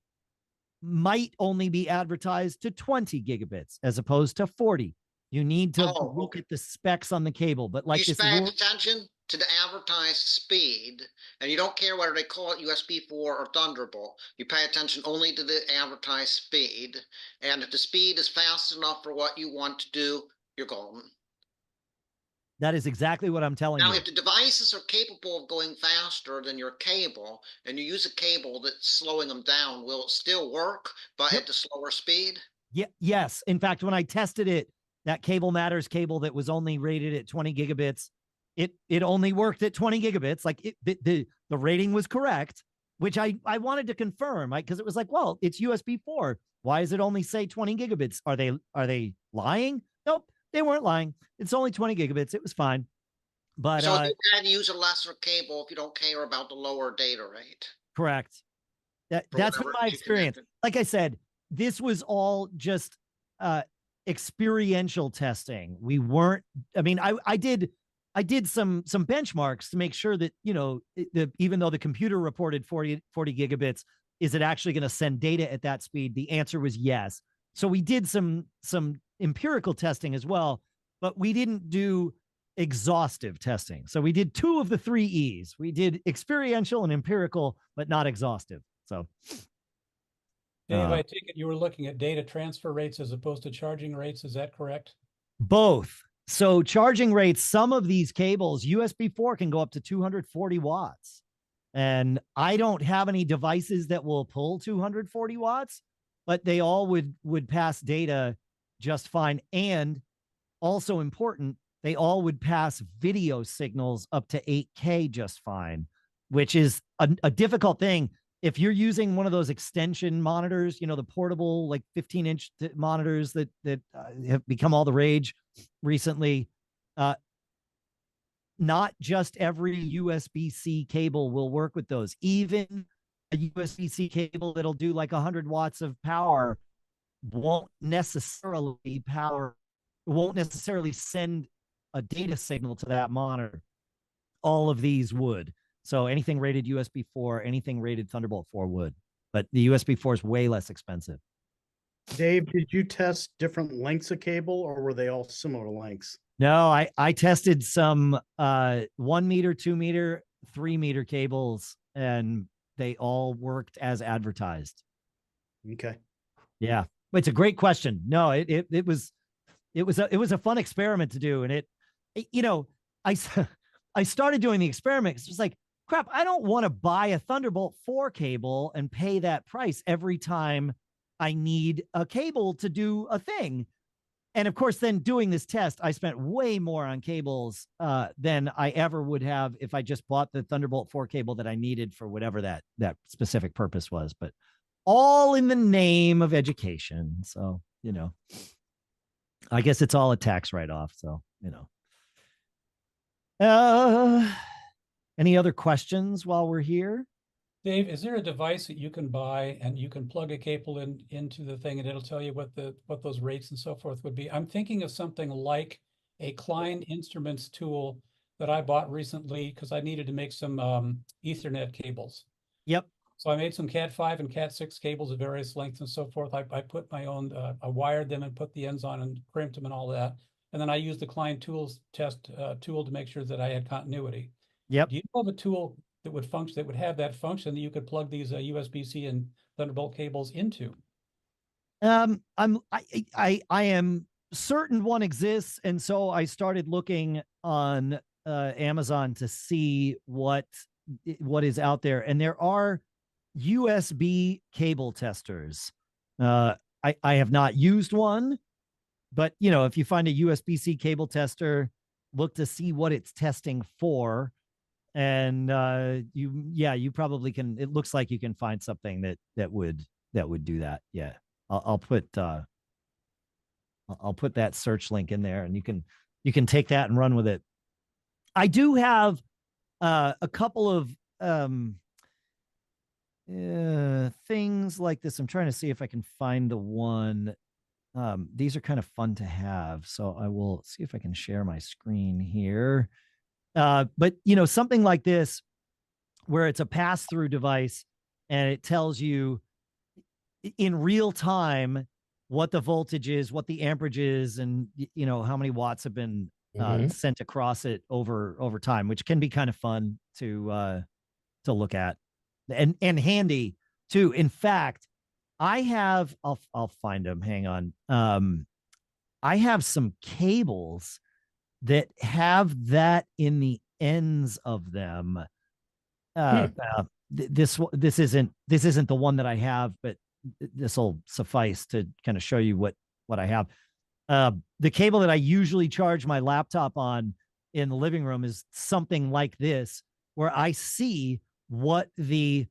might only be advertised to 20 gigabits as opposed to 40. You need to look at the specs on the cable, but like you this pay attention to the advertised speed, and you don't care whether they call it USB 4 or Thunderbolt. You pay attention only to the advertised speed, and if the speed is fast enough for what you want to do, you're golden. That is exactly what I'm telling you. Now, if the devices are capable of going faster than your cable, and you use a cable that's slowing them down, will it still work, but at the slower speed? Yeah, yes. In fact, when I tested it, that Cable Matters cable that was only rated at 20 gigabits, it only worked at 20 gigabits. Like the rating was correct, which I wanted to confirm, because it was like, well, it's USB 4. Why does it only say 20 gigabits? Are they lying? Nope, they weren't lying. It's only 20 gigabits. It was fine. But so you can use a lesser cable if you don't care about the lower data rate. Correct. That's been my experience. Like I said, this was all just experiential testing. We weren't, I mean, I did some benchmarks to make sure that, even though the computer reported 40 gigabits, is it actually going to send data at that speed? The answer was yes. So we did some empirical testing as well, but we didn't do exhaustive testing. So we did 2 of the 3 E's. We did experiential and empirical, but not exhaustive. So Dave, I take it you were looking at data transfer rates as opposed to charging rates. Is that correct? both. So charging rates, some of these cables, USB 4 can go up to 240 watts. And I don't have any devices that will pull 240 watts, but they all would pass data just fine. And also important, they all would pass video signals up to 8K just fine, which is a difficult thing. If you're using one of those extension monitors, the portable, like 15-inch monitors that have become all the rage recently, not just every USB-C cable will work with those. Even a USB-C cable that'll do like 100 watts of power won't necessarily send a data signal to that monitor. All of these would. So anything rated USB 4, anything rated Thunderbolt 4 would. But the USB 4 is way less expensive. Dave, did you test different lengths of cable, or were they all similar lengths? No, I tested some 1 meter, 2 meter, 3 meter cables, and they all worked as advertised. Okay. Yeah, it's a great question. No, it was a fun experiment to do, and I started doing the experiment. It's just like, crap, I don't want to buy a Thunderbolt 4 cable and pay that price every time I need a cable to do a thing. And of course, then doing this test, I spent way more on cables than I ever would have if I just bought the Thunderbolt 4 cable that I needed for whatever that specific purpose was. But all in the name of education. So, I guess it's all a tax write-off. So, any other questions while we're here? Dave, is there a device that you can buy and you can plug a cable into the thing and it'll tell you what those rates and so forth would be? I'm thinking of something like a Klein Instruments tool that I bought recently because I needed to make some Ethernet cables. Yep. So I made some Cat5 and Cat6 cables of various lengths and so forth. I put my own, I wired them and put the ends on and crimped them and all that. And then I used the Klein Tools test tool to make sure that I had continuity. Yep. Do you know of a tool that would function, that would have that function that you could plug these USB-C and Thunderbolt cables into? I am certain one exists, and so I started looking on Amazon to see what is out there, and there are USB cable testers. I have not used one, but you know, if you find a USB-C cable tester, look to see what it's testing for, and you probably can. It looks like you can find something that would do that. Yeah, I'll put that search link in there, and you can take that and run with it. I do have a couple of things like this. I'm trying to see if I can find the one. These are kind of fun to have, so I will see if I can share my screen here. But you know, something like this, where it's a pass-through device and it tells you in real time what the voltage is, what the amperage is, and you know how many watts have been sent across it over time, which can be kind of fun to look at, and handy too. In fact, I have I'll find them. Hang on. I have some cables that have that in the ends of them. This isn't the one that I have, but this will suffice to kind of show you what I have. The cable that I usually charge my laptop on in the living room is something like this, where I see what the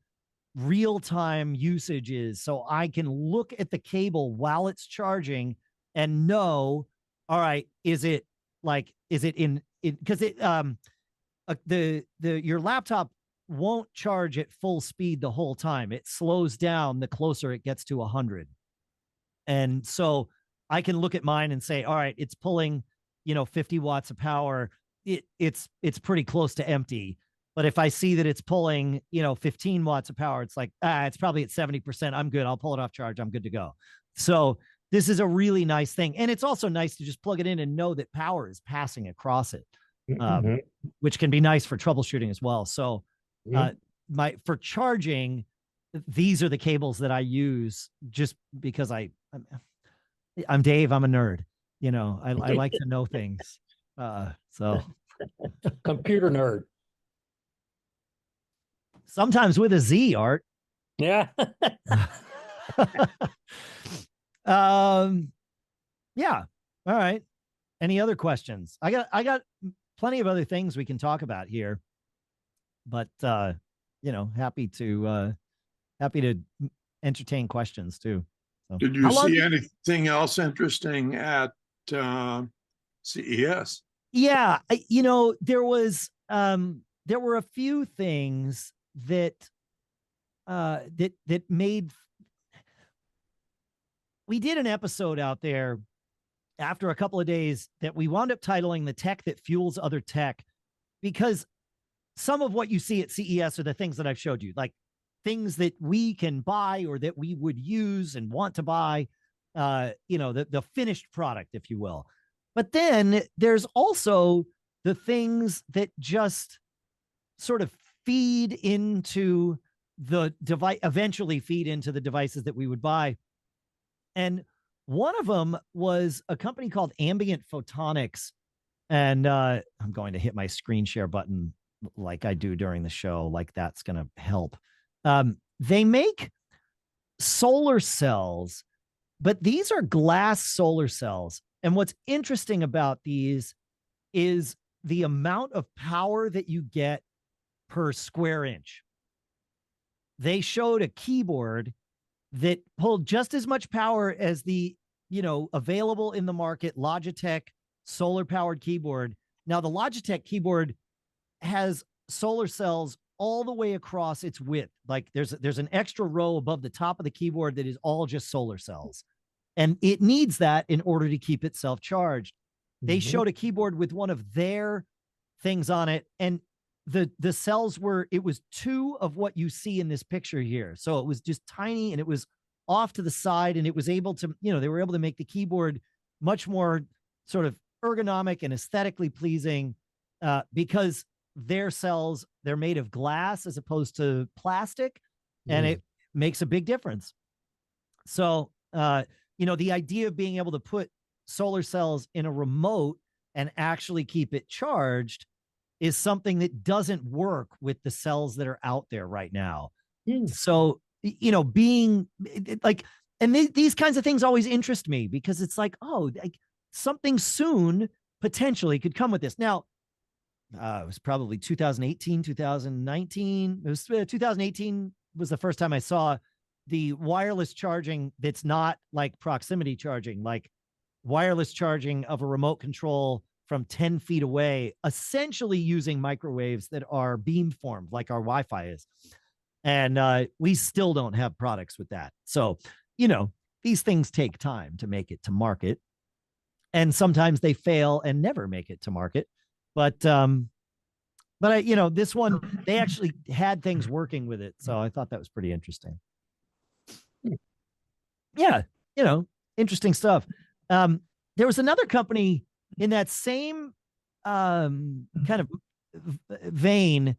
real-time usage is, so I can look at the cable while it's charging and know, all right, is it in because your laptop won't charge at full speed the whole time. It slows down the closer it gets to 100. And so I can look at mine and say, all right, it's pulling, 50 watts of power. It's pretty close to empty. But if I see that it's pulling, 15 watts of power, it's like, it's probably at 70%. I'm good. I'll pull it off charge. I'm good to go. So this is a really nice thing. And it's also nice to just plug it in and know that power is passing across it, which can be nice for troubleshooting as well. So for charging, these are the cables that I use just because I'm Dave. I'm a nerd. I like to know things. So computer nerd. Sometimes with a Z, Art. Yeah. Yeah. All right. Any other questions? I got plenty of other things we can talk about here, but happy to entertain questions too. So, did you see anything else interesting at CES? Yeah, there were a few things that made. We did an episode out there after a couple of days that we wound up titling "The Tech That Fuels Other Tech," because some of what you see at CES are the things that I've showed you, like things that we can buy or that we would use and want to buy, the finished product, if you will. But then there's also the things that just sort of feed into the device, eventually feed into the devices that we would buy. And one of them was a company called Ambient Photonics. And I'm going to hit my screen share button like I do during the show, like that's going to help. They make solar cells, but these are glass solar cells. And what's interesting about these is the amount of power that you get per square inch. They showed a keyboard that pulled just as much power as the, available in the market Logitech solar powered keyboard. Now the Logitech keyboard has solar cells all the way across its width. Like there's an extra row above the top of the keyboard that is all just solar cells. And it needs that in order to keep itself charged. They showed a keyboard with one of their things on it, and the cells were, it was 2 of what you see in this picture here. So it was just tiny, and it was off to the side, and it was able to, they were able to make the keyboard much more sort of ergonomic and aesthetically pleasing, because their cells, they're made of glass as opposed to plastic, and it makes a big difference. So, the idea of being able to put solar cells in a remote and actually keep it charged is something that doesn't work with the cells that are out there right now. So, being like, and these kinds of things always interest me, because it's like, oh, like something soon potentially could come with this. Now, it was probably 2018, 2019. It was 2018 was the first time I saw the wireless charging that's not like proximity charging, like wireless charging of a remote control from 10 feet away, essentially using microwaves that are beamformed like our Wi-Fi is. And we still don't have products with that. So, these things take time to make it to market. And sometimes they fail and never make it to market. But this one, they actually had things working with it. So I thought that was pretty interesting. Yeah, interesting stuff. There was another company in that same kind of vein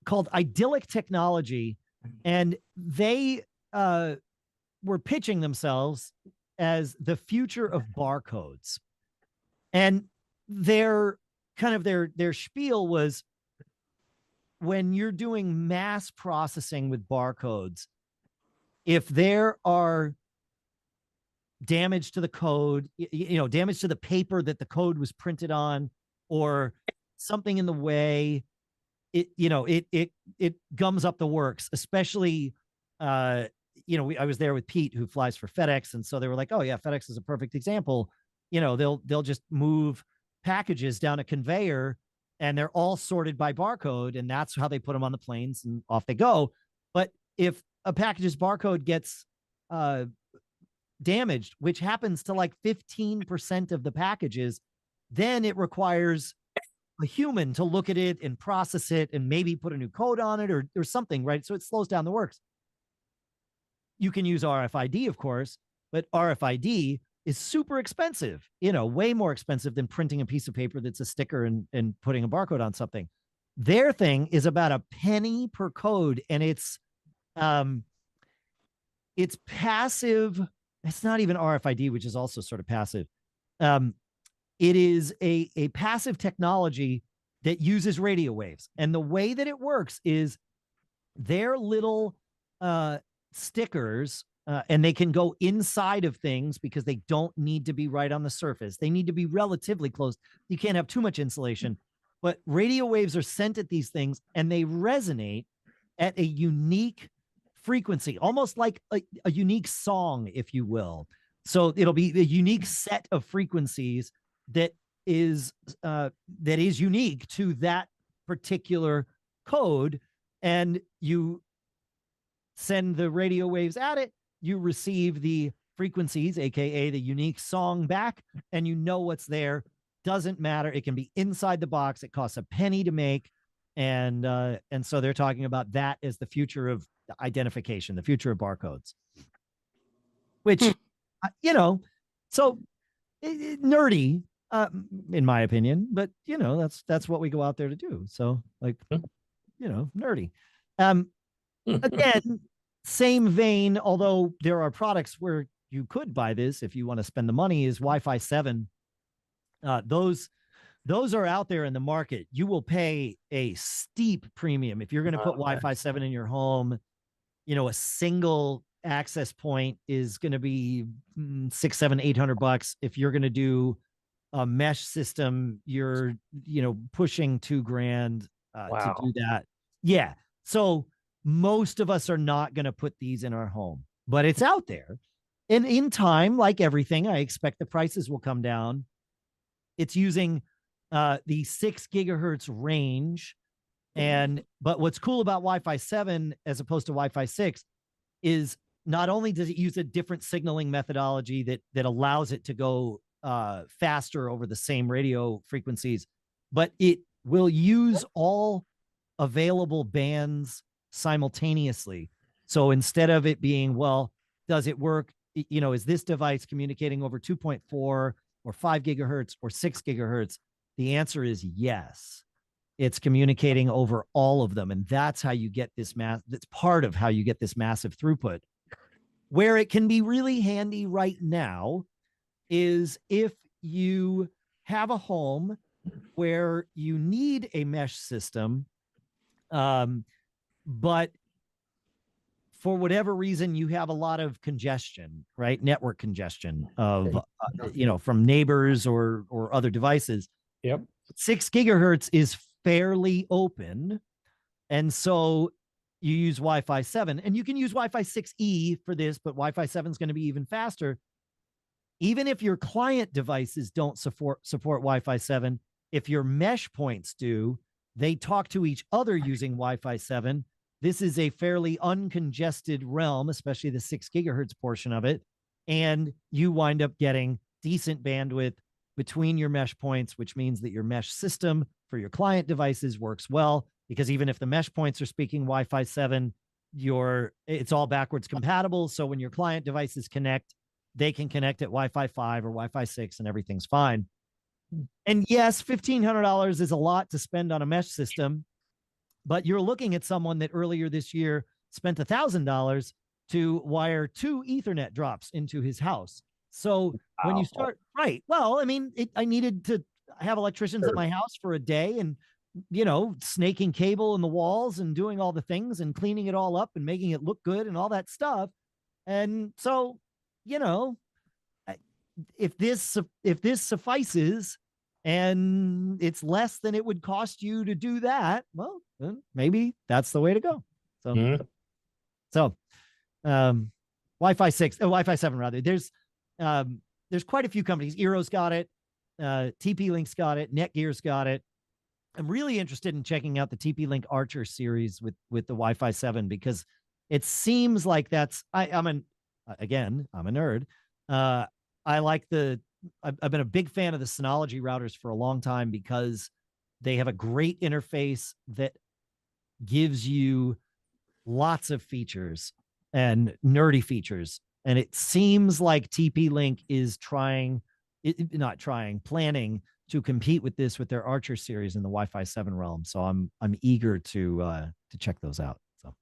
called Idyllic Technology, and they were pitching themselves as the future of barcodes. And their spiel was, when you're doing mass processing with barcodes, if there are damage to the code, damage to the paper that the code was printed on, or something in the way, it gums up the works, especially, I was there with Pete, who flies for FedEx. And so they were like, oh yeah, FedEx is a perfect example. They'll just move packages down a conveyor, and they're all sorted by barcode, and that's how they put them on the planes, and off they go. But if a package's barcode gets damaged, which happens to like 15% of the packages, then it requires a human to look at it and process it and maybe put a new code on it or something, right? So it slows down the works. You can use RFID, of course, but RFID is super expensive, way more expensive than printing a piece of paper that's a sticker and putting a barcode on something. Their thing is about a penny per code, and it's passive. It's not even RFID, which is also sort of passive. It is a passive technology that uses radio waves. And the way that it works is they're little stickers, and they can go inside of things because they don't need to be right on the surface. They need to be relatively close. You can't have too much insulation. But radio waves are sent at these things, and they resonate at a unique frequency, almost like a unique song, if you will. So it'll be a unique set of frequencies that is unique to that particular code, and you send the radio waves at it, you receive the frequencies, aka the unique song, back, and you know what's there. Doesn't matter. It can be inside the box. It costs a penny to make. And so they're talking about that as the future of identification, the future of barcodes, which, so nerdy, in my opinion, but that's what we go out there to do. So nerdy. Again, same vein, although there are products where you could buy this if you want to spend the money, is Wi-Fi 7. Those are out there in the market. You will pay a steep premium if you're going to put Wi-Fi 7 in your home. A single access point is going to be $600, $700, $800. If you're going to do a mesh system, you're pushing $2,000 to do that. Yeah. So most of us are not going to put these in our home, but it's out there. And in time, like everything, I expect the prices will come down. It's using the 6 gigahertz range. But what's cool about Wi-Fi 7 as opposed to Wi-Fi 6 is not only does it use a different signaling methodology that allows it to go faster over the same radio frequencies, but it will use all available bands simultaneously. So instead of it being, well, does it work? Is this device communicating over 2.4 or 5 gigahertz or 6 gigahertz? The answer is yes. It's communicating over all of them. And that's how you get this that's part of how you get this massive throughput. Where it can be really handy right now is if you have a home where you need a mesh system, but for whatever reason, you have a lot of congestion, right? Network congestion of, from neighbors or other devices. Yep. 6 gigahertz is fairly open. And so you use Wi-Fi 7, and you can use Wi-Fi 6E for this, but Wi-Fi 7 is going to be even faster. Even if your client devices don't support Wi-Fi 7, if your mesh points do, they talk to each other using Wi-Fi 7. This is a fairly uncongested realm, especially the 6 gigahertz portion of it. And you wind up getting decent bandwidth between your mesh points, which means that your mesh system for your client devices works well, because even if the mesh points are speaking Wi-Fi 7, it's all backwards compatible. So when your client devices connect, they can connect at Wi-Fi 5 or Wi-Fi 6 and everything's fine. And yes, $1,500 is a lot to spend on a mesh system, but you're looking at someone that earlier this year spent $1,000 to wire 2 Ethernet drops into his house. So when you start, right, well, I mean, I needed to have electricians at my house for a day, and, snaking cable in the walls and doing all the things and cleaning it all up and making it look good and all that stuff. And so, if this suffices and it's less than it would cost you to do that, well, then maybe that's the way to go. So, Wi-Fi 6, Wi-Fi 7 rather. There's quite a few companies. Eero's got it. TP-Link's got it. Netgear's got it. I'm really interested in checking out the TP-Link Archer series with the Wi-Fi 7, because it seems like I'm a nerd. I've been a big fan of the Synology routers for a long time, because they have a great interface that gives you lots of features and nerdy features. And it seems like TP-Link is planning to compete with this with their Archer series in the Wi-Fi 7 realm. So I'm eager to check those out. So,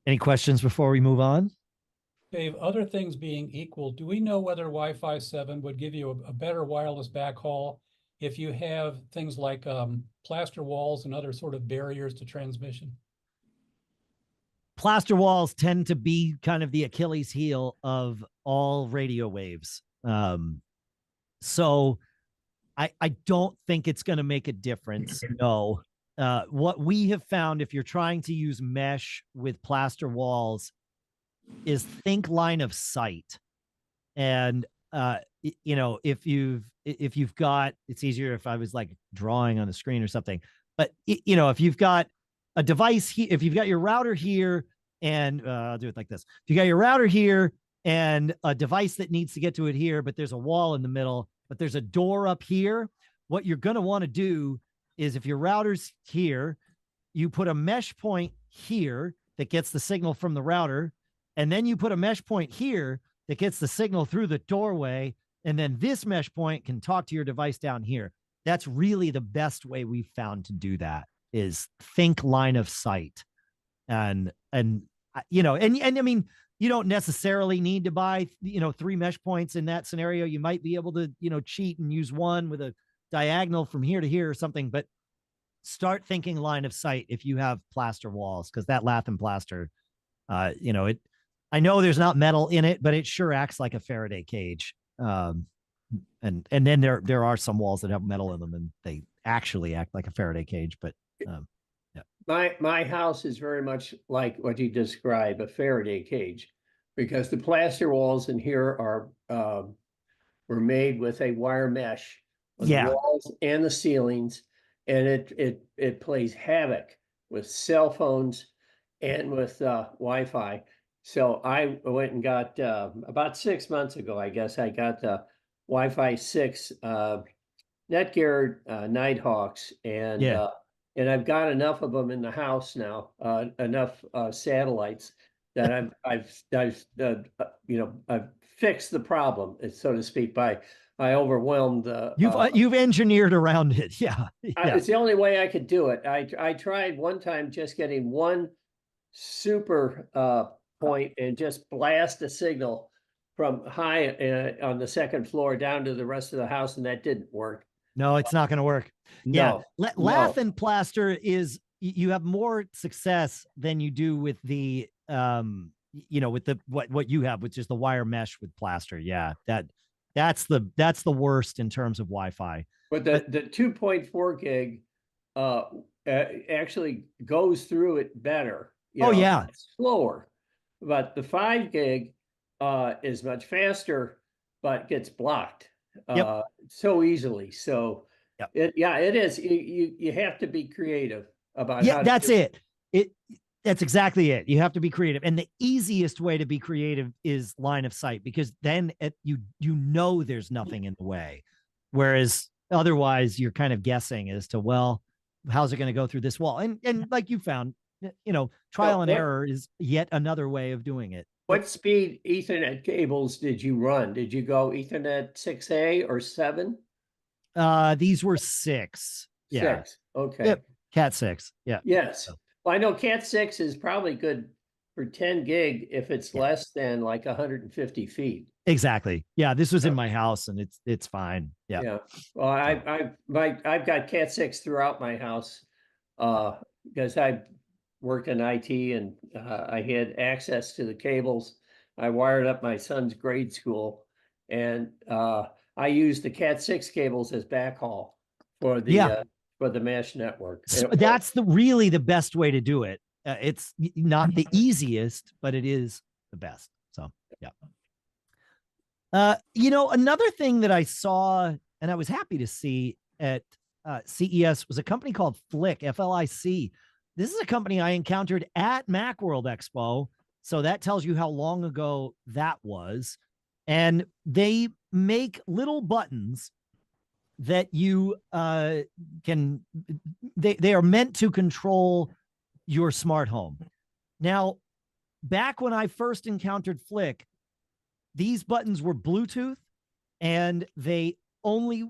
any questions before we move on? Dave, other things being equal, do we know whether Wi-Fi 7 would give you a better wireless backhaul if you have things like plaster walls and other sort of barriers to transmission? Plaster walls tend to be kind of the Achilles heel of all radio waves. So I don't think it's going to make a difference. No. What we have found, if you're trying to use mesh with plaster walls, is think line of sight. And if you've got, it's easier if I was like drawing on the screen or something, but if you've got a device here, if you've got your router here, and I'll do it like this. If you got your router here and a device that needs to get to it here, but there's a wall in the middle, but there's a door up here, what you're going to want to do is, if your router's here, you put a mesh point here that gets the signal from the router, and then you put a mesh point here that gets the signal through the doorway, and then this mesh point can talk to your device down here. That's really the best way we've found to do that, is think line of sight. And I mean, you don't necessarily need to buy, 3 mesh points in that scenario. You might be able to, cheat and use one with a diagonal from here to here or something, but start thinking line of sight if you have plaster walls, because that lath and plaster, I know there's not metal in it, but it sure acts like a Faraday cage. And then there are some walls that have metal in them, and they actually act like a Faraday cage, but yeah. My house is very much like what you described, a Faraday cage, because the plaster walls in here were made with a wire mesh on the walls and the ceilings, and it plays havoc with cell phones and with Wi-Fi. So I went and got, about 6 months ago, I guess, I got the Wi-Fi 6, Netgear, Nighthawks, Yeah. And I've got enough of them in the house now, enough, satellites that I've fixed the problem, so to speak, I overwhelmed, You've engineered around it. Yeah. Yeah. it's the only way I could do it. I tried one time just getting one super point and just blast a signal from high on the second floor down to the rest of the house, and that didn't work. No, it's not going to work. No, Yeah. Lath and plaster is, you have more success than you do with the, with the, what you have, which is the wire mesh with plaster. Yeah. That's the worst in terms of Wi-Fi. But the 2.4 gig actually goes through it better. Yeah. It's slower, but the 5 gig is much faster, but gets blocked so easily. So it is. You have to be creative about how to that's do it. That's exactly it. You have to be creative. And the easiest way to be creative is line of sight, because then you there's nothing in the way. Whereas otherwise you're kind of guessing as to, well, how's it going to go through this wall? And like you found, trial and error is yet another way of doing it. What speed Ethernet cables did you run? Did you go Ethernet 6A or 7? These were 6. Yeah. 6. Okay. Yep. Cat 6. Yeah. Yes. Well, I know Cat 6 is probably good for 10 gig if it's less than like 150 feet. Exactly. Yeah. This was in my house and it's fine. Yeah. Yeah. Well, I've got Cat 6 throughout my house because I work in IT and I had access to the cables. I wired up my son's grade school and I used the Cat 6 cables as backhaul for the mesh network. So that's really the best way to do it. It's not the easiest, but it is the best. So, yeah. Another thing that I saw and I was happy to see at CES was a company called Flick, F-L-I-C. This is a company I encountered at Macworld Expo. So that tells you how long ago that was. And they make little buttons that you they are meant to control your smart home. Now, back when I first encountered Flick, these buttons were Bluetooth and they only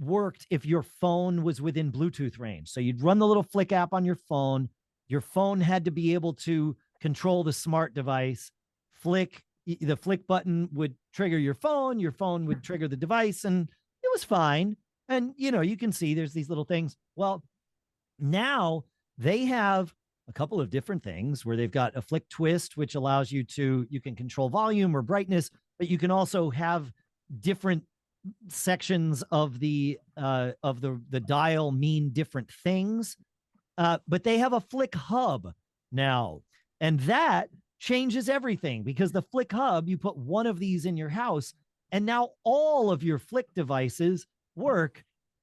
worked if your phone was within Bluetooth range. So you'd run the little Flick app on your phone. Your phone had to be able to control the smart device. The Flick button would trigger your phone would trigger the device, and it was fine. And, you can see there's these little things. Well, now they have a couple of different things where they've got a Flick twist, which allows you can control volume or brightness, but you can also have different sections of the dial mean different things. But they have a Flick hub now, and that changes everything, because the Flick hub, you put one of these in your house and now all of your Flick devices work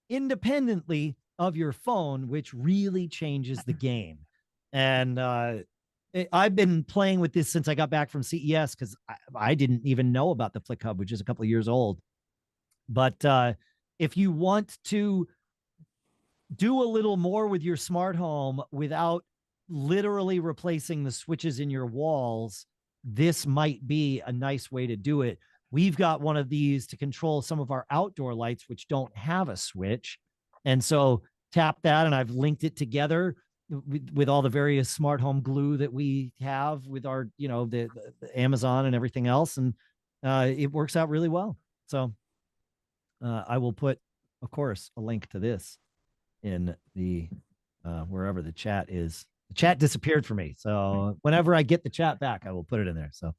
independently of your phone, which really changes the game. And I've been playing with this since I got back from CES, because I didn't even know about the Flick hub, which is a couple of years old. But if you want to do a little more with your smart home without literally replacing the switches in your walls, this might be a nice way to do it. We've got one of these to control some of our outdoor lights, which don't have a switch. And so tap that, and I've linked it together with all the various smart home glue that we have with our, the Amazon and everything else. And it works out really well. So I will put, of course, a link to this in the wherever the chat is. The chat disappeared for me. So whenever I get the chat back, I will put it in there. So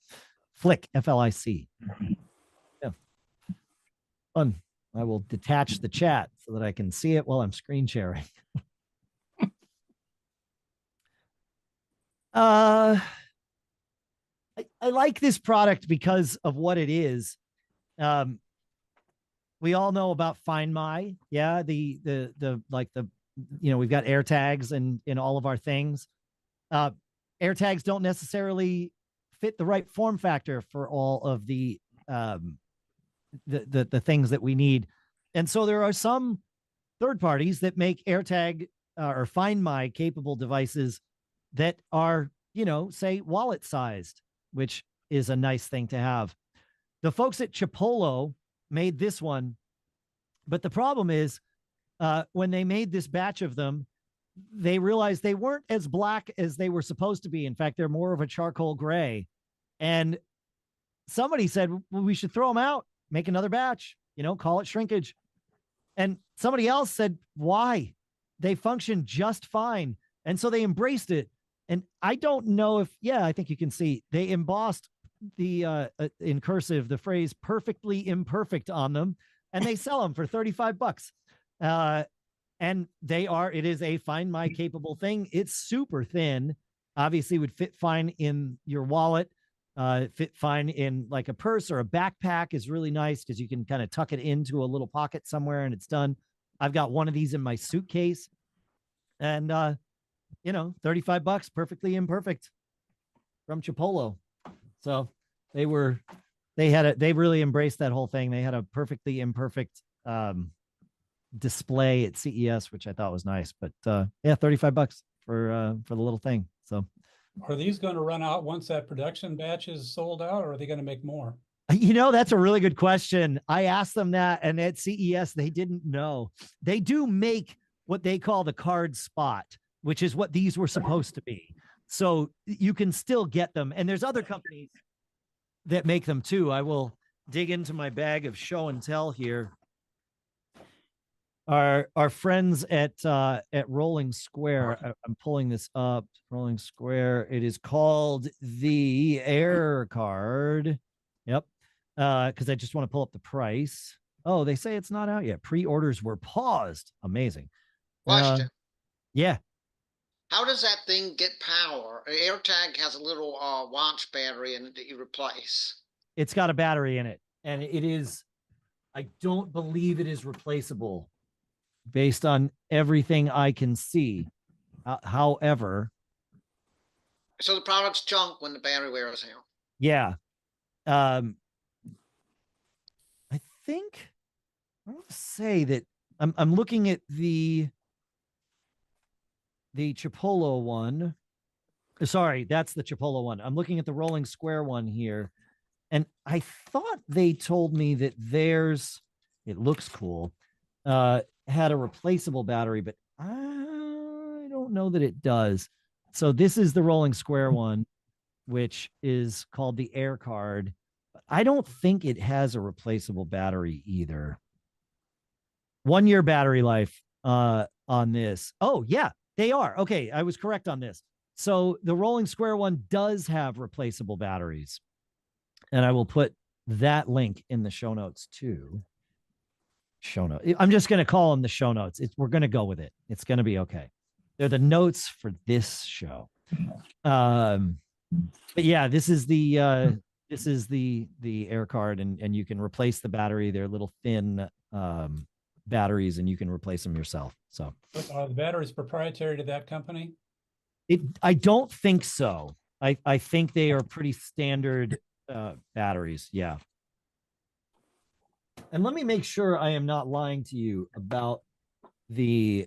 Flick, F-L-I-C. Yeah. Fun. I will detach the chat so that I can see it while I'm screen sharing. I like this product because of what it is. We all know about Find My. Yeah. We've got AirTags in all of our things. AirTags don't necessarily fit the right form factor for all of the things that we need. And so there are some third parties that make AirTag or Find My capable devices that are, say wallet sized, which is a nice thing to have. The folks at Chipolo made this one, but the problem is when they made this batch of them, they realized they weren't as black as they were supposed to be. In fact, they're more of a charcoal gray. And somebody said, well, we should throw them out, make another batch, call it shrinkage. And somebody else said, why? They function just fine. And so they embraced it. And I don't know if, I think you can see they embossed the in cursive, the phrase perfectly imperfect on them, and they sell them for $35. And it is a Find My capable thing. It's super thin, obviously would fit fine in your wallet, fit fine in like a purse, or a backpack is really nice because you can kind of tuck it into a little pocket somewhere and it's done. I've got one of these in my suitcase, and $35, perfectly imperfect from Chipolo. So they really embraced that whole thing. They had a perfectly imperfect display at CES, which I thought was nice. But $35 for the little thing. So are these going to run out once that production batch is sold out, or are they going to make more? That's a really good question. I asked them that, and at CES, they didn't know. They do make what they call the card spot, which is what these were supposed to be. So you can still get them. And there's other companies that make them too. I will dig into my bag of show and tell here. Our friends at Rolling Square, I'm pulling this up. Rolling Square. It is called the Air Card. Yep. Because I just want to pull up the price. Oh, they say it's not out yet. Pre-orders were paused. Amazing. Question. Yeah. How does that thing get power? AirTag has a little watch battery in it that you replace. It's got a battery in it, and it is, I don't believe it is replaceable based on everything I can see. However. So the product's junk when the battery wears out. Yeah. I think I want to say that I'm looking at the Chipolo one. Sorry, that's the Chipolo one. I'm looking at the Rolling Square one here. And I thought they told me that theirs, it looks cool, had a replaceable battery, but I don't know that it does. So this is the Rolling Square one, which is called the Air Card. I don't think it has a replaceable battery either. 1 year battery life on this. Oh, yeah, they are. Okay, I was correct on this. So the Rolling Square one does have replaceable batteries. And I will put that link in the show notes too. Show notes. I'm just going to call them the show notes. We're going to go with it. It's going to be okay. They're the notes for this show. But yeah, this is the Air Card, and you can replace the battery. They're little thin batteries, and you can replace them yourself. So are the batteries proprietary to that company? I don't think so. I think they are pretty standard batteries. Yeah. And let me make sure I am not lying to you about the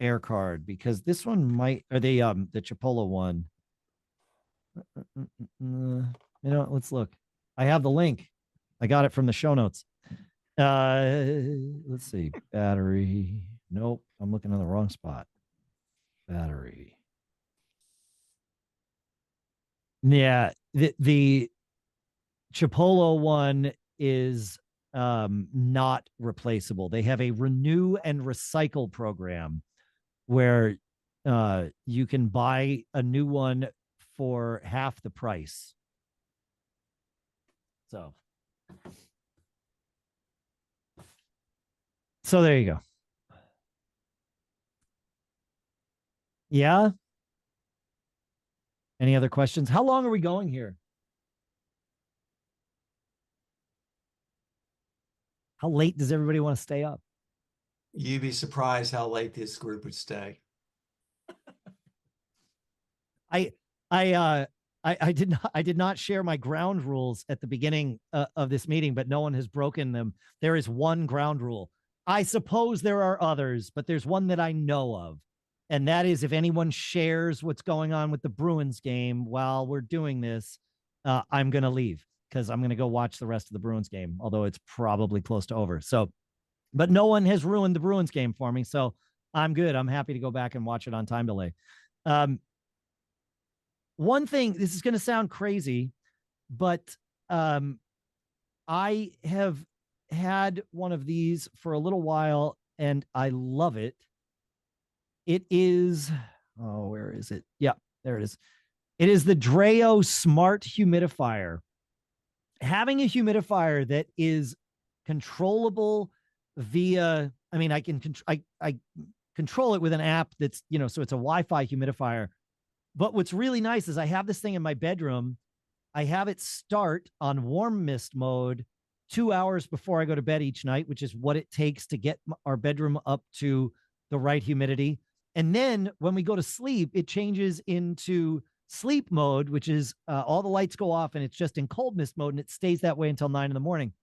Air Card, because this one might, or the Chipolo one. Let's look. I have the link. I got it from the show notes. Let's see. Battery. Nope. I'm looking on the wrong spot. Battery. Yeah. The Chipolo one is not replaceable. They have a renew and recycle program where you can buy a new one for half the price. So there you go. Yeah. Any other questions? How long are we going here? How late does everybody want to stay up? You'd be surprised how late this group would stay. I I did not share my ground rules at the beginning of this meeting, but no one has broken them. There is one ground rule. I suppose there are others, but there's one that I know of. And that is if anyone shares what's going on with the Bruins game while we're doing this, I'm going to leave because I'm going to go watch the rest of the Bruins game, although it's probably close to over. So, but no one has ruined the Bruins game for me. So I'm good. I'm happy to go back and watch it on time delay. One thing, this is going to sound crazy, but I have had one of these for a little while and I love it. It is, oh, where is it? Yeah, there it is. It is the Dreo Smart Humidifier. Having a humidifier that is controllable via, I mean, I control it with an app that's, you know, so it's a Wi-Fi humidifier. But what's really nice is I have this thing in my bedroom. I have it start on warm mist mode 2 hours before I go to bed each night, which is what it takes to get our bedroom up to the right humidity. And then when we go to sleep, it changes into sleep mode, which is all the lights go off and it's just in cold mist mode and it stays that way until 9 in the morning.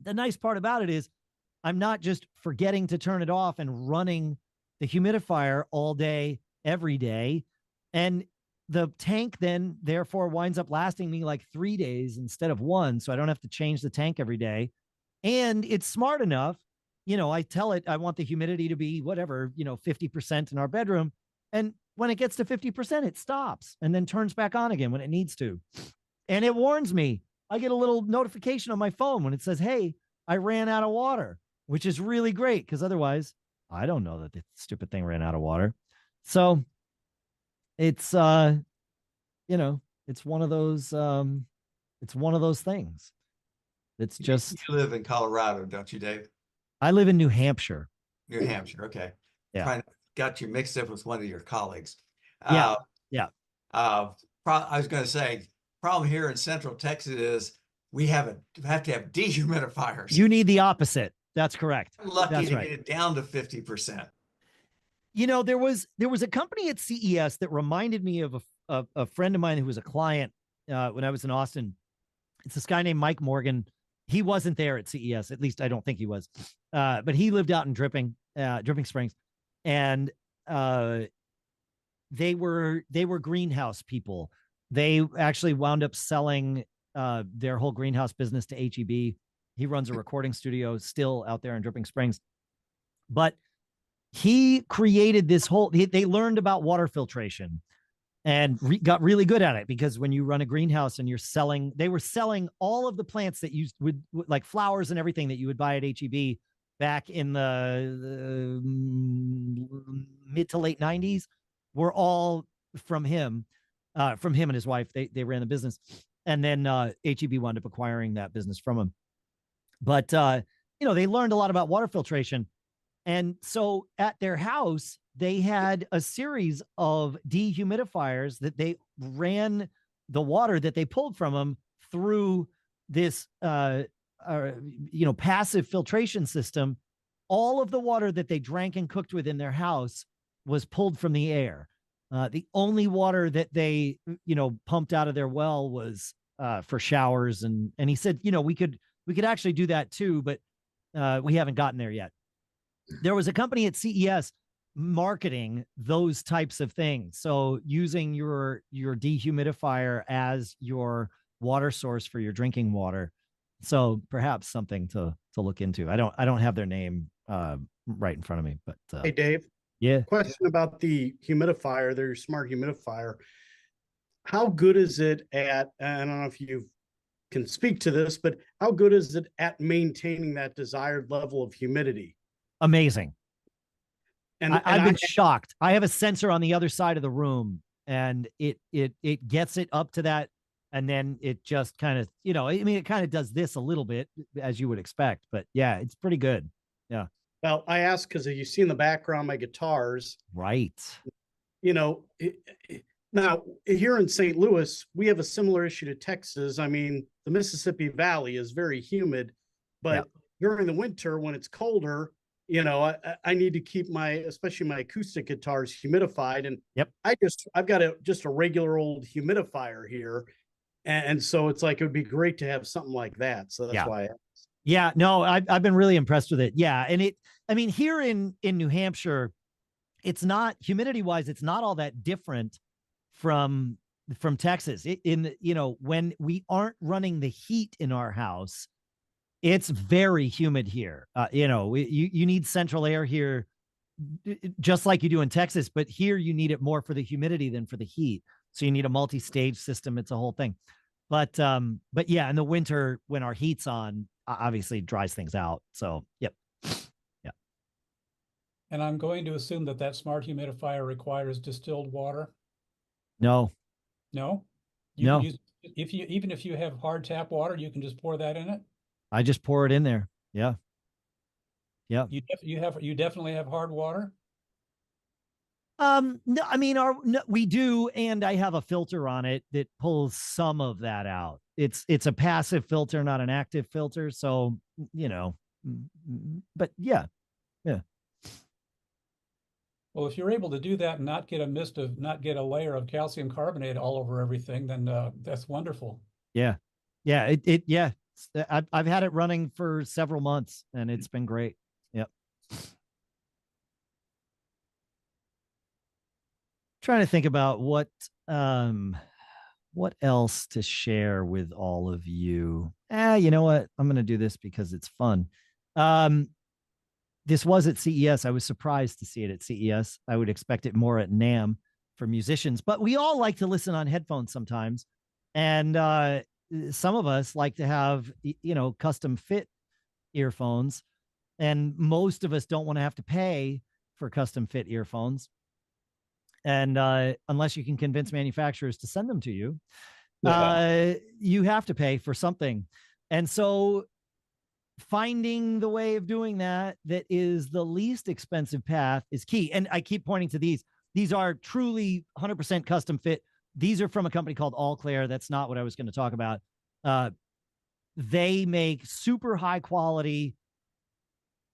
The nice part about it is I'm not just forgetting to turn it off and running the humidifier all day, every day. And the tank then therefore winds up lasting me like 3 days instead of 1. So I don't have to change the tank every day. And it's smart enough. You know, I tell it I want the humidity to be whatever, 50% in our bedroom. And when it gets to 50%, it stops and then turns back on again when it needs to. And it warns me. I get a little notification on my phone when it says, hey, I ran out of water, which is really great because otherwise I don't know that the stupid thing ran out of water. So it's, it's one of those, things. It's just, you live in Colorado, don't you, Dave? I live in New Hampshire. New Hampshire. Okay. Yeah. Got you mixed up with one of your colleagues. Yeah. I was going to say, problem here in Central Texas is we have to have dehumidifiers. You need the opposite. That's correct. I'm lucky That's to right. get it down to 50%. There was a company at CES that reminded me of a friend of mine who was a client when I was in Austin. It's this guy named Mike Morgan. He wasn't there at CES. At least I don't think he was. But he lived out in Dripping Springs. And they were greenhouse people. They actually wound up selling their whole greenhouse business to HEB. He runs a recording studio still out there in Dripping Springs. But he created this whole, they learned about water filtration and got really good at it because when you run a greenhouse and you're selling, they were selling all of the plants that you would like flowers and everything that you would buy at HEB back in the mid to late 90s were all from him and his wife. They ran the business. And then HEB wound up acquiring that business from him. But, they learned a lot about water filtration. And so at their house, they had a series of dehumidifiers that they ran the water that they pulled from them through this, passive filtration system. All of the water that they drank and cooked with in their house was pulled from the air. The only water that they, pumped out of their well was for showers. And he said, we could actually do that too, but we haven't gotten there yet. There was a company at CES marketing those types of things. So using your dehumidifier as your water source for your drinking water. So perhaps something to look into. I don't have their name right in front of me, but hey, Dave. Yeah. Question about the humidifier, their smart humidifier. How good is it at, I don't know if you can speak to this, but how good is it at maintaining that desired level of humidity? Amazing. And I've been shocked. I have a sensor on the other side of the room and it gets it up to that. And then it just kind of, it kind of does this a little bit as you would expect, but yeah, it's pretty good. Yeah. Well, I asked because you see in the background my guitars. Right. Now here in St. Louis, we have a similar issue to Texas. I mean, the Mississippi Valley is very humid, but during the winter when it's colder, you know, I need to keep especially my acoustic guitars humidified. And Yep. I've got just a regular old humidifier here. And so it's like, it would be great to have something like that. So that's why. Yeah, no, I've been really impressed with it. Yeah. And I mean, here in New Hampshire, it's not, humidity wise, it's not all that different from Texas. When we aren't running the heat in our house, it's very humid here. You need central air here, just like you do in Texas, but here you need it more for the humidity than for the heat. So you need a multi-stage system. It's a whole thing. But yeah, in the winter when our heat's on, obviously it dries things out. So yep. Yeah. And I'm going to assume that smart humidifier requires distilled water. No. No. You can use, even if you have hard tap water, you can just pour that in it. I just pour it in there. Yeah. Yeah. You definitely have hard water. No, I mean, we do, and I have a filter on it that pulls some of that out. It's a passive filter, not an active filter. So, but yeah. Well, if you're able to do that and not get a layer of calcium carbonate all over everything, then that's wonderful. Yeah. I've had it running for several months and it's been great. Yep. Trying to think about what else to share with all of you. You know what? I'm going to do this because it's fun. This was at CES. I was surprised to see it at CES. I would expect it more at NAMM for musicians, but we all like to listen on headphones sometimes. And some of us like to have, custom fit earphones. And most of us don't want to have to pay for custom fit earphones. And unless you can convince manufacturers to send them to you, you have to pay for something. And so finding the way of doing that is the least expensive path is key. And I keep pointing to these. These are truly 100% custom fit. These are from a company called All Clear. That's not what I was going to talk about. They make super high quality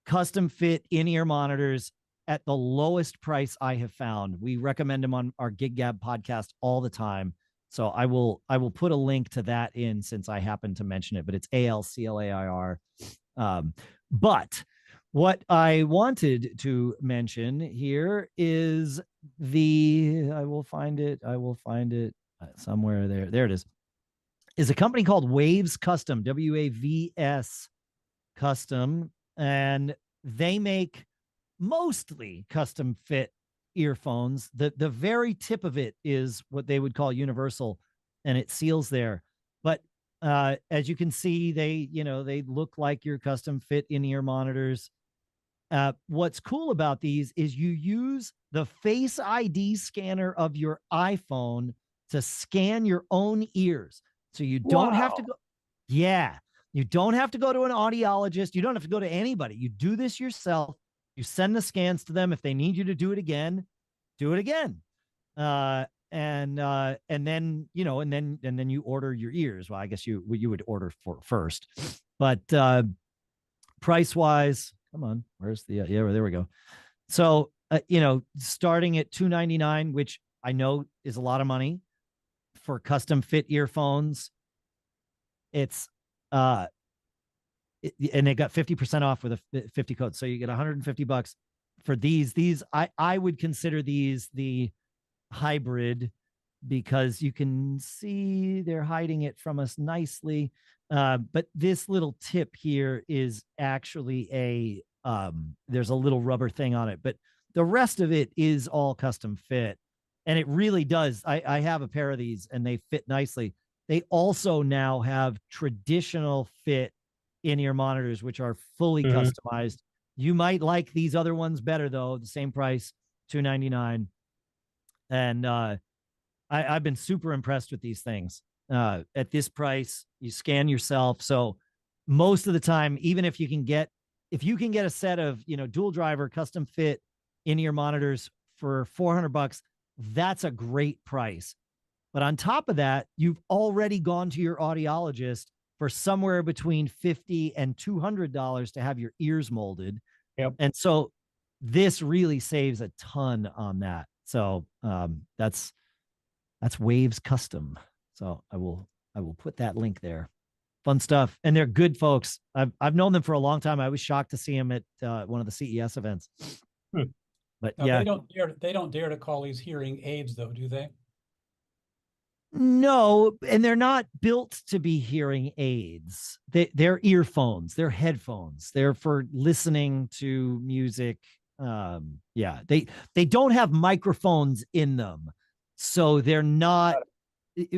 custom fit in-ear monitors at the lowest price I have found. We recommend them on our Gig Gab podcast all the time. So I will put a link to that in since I happen to mention it, but it's ALCLAIR. But what I wanted to mention here is I will find it somewhere there. There it is a company called Waves Custom, WAVS Custom, and they make mostly custom fit earphones. The very tip of it is what they would call universal, and it seals there. But as you can see, they look like your custom fit in-ear monitors. What's cool about these is you use the Face ID scanner of your iPhone to scan your own ears. So you don't have to go. Yeah. You don't have to go to an audiologist. You don't have to go to anybody. You do this yourself. You send the scans to them. If they need you to do it again, do it again. And then, and then you order your ears. Well, I guess you would order for first, but price wise, come on, where's the, there we go. So, starting at $299, which I know is a lot of money for custom fit earphones. It's, and they got 50% off with a 50 code. So you get $150 for these. I would consider these the hybrid because you can see they're hiding it from us nicely. But this little tip here is actually there's a little rubber thing on it, but the rest of it is all custom fit. And it really does. I have a pair of these and they fit nicely. They also now have traditional fit in-ear monitors, which are fully customized. You might like these other ones better though. The same price, $299. And I've been super impressed with these things. At this price, you scan yourself. So most of the time, even if you can get a set of, dual driver custom fit in-ear monitors for $400, that's a great price. But on top of that, you've already gone to your audiologist for somewhere between $50 and $200 to have your ears molded. Yep. And so this really saves a ton on that. So that's Waves Custom. So I will put that link there. Fun stuff. And they're good folks. I've known them for a long time. I was shocked to see them at one of the CES events. But Now, yeah. they don't dare to call these hearing aids though, do they? No, and they're not built to be hearing aids. They're earphones, they're headphones. They're for listening to music. Yeah, they don't have microphones in them. So they're not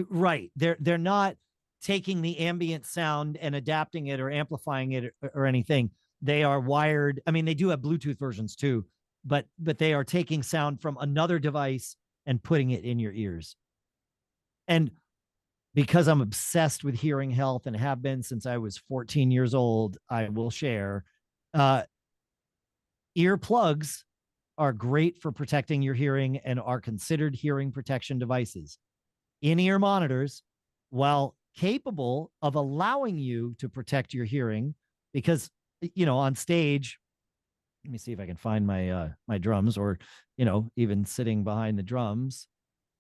right. They're not taking the ambient sound and adapting it or amplifying it or anything. They are wired. I mean, they do have Bluetooth versions too, but they are taking sound from another device and putting it in your ears. And because I'm obsessed with hearing health and have been since I was 14 years old, I will share. Earplugs are great for protecting your hearing and are considered hearing protection devices. In-ear monitors, while capable of allowing you to protect your hearing, because, on stage, let me see if I can find my my drums, or, even sitting behind the drums.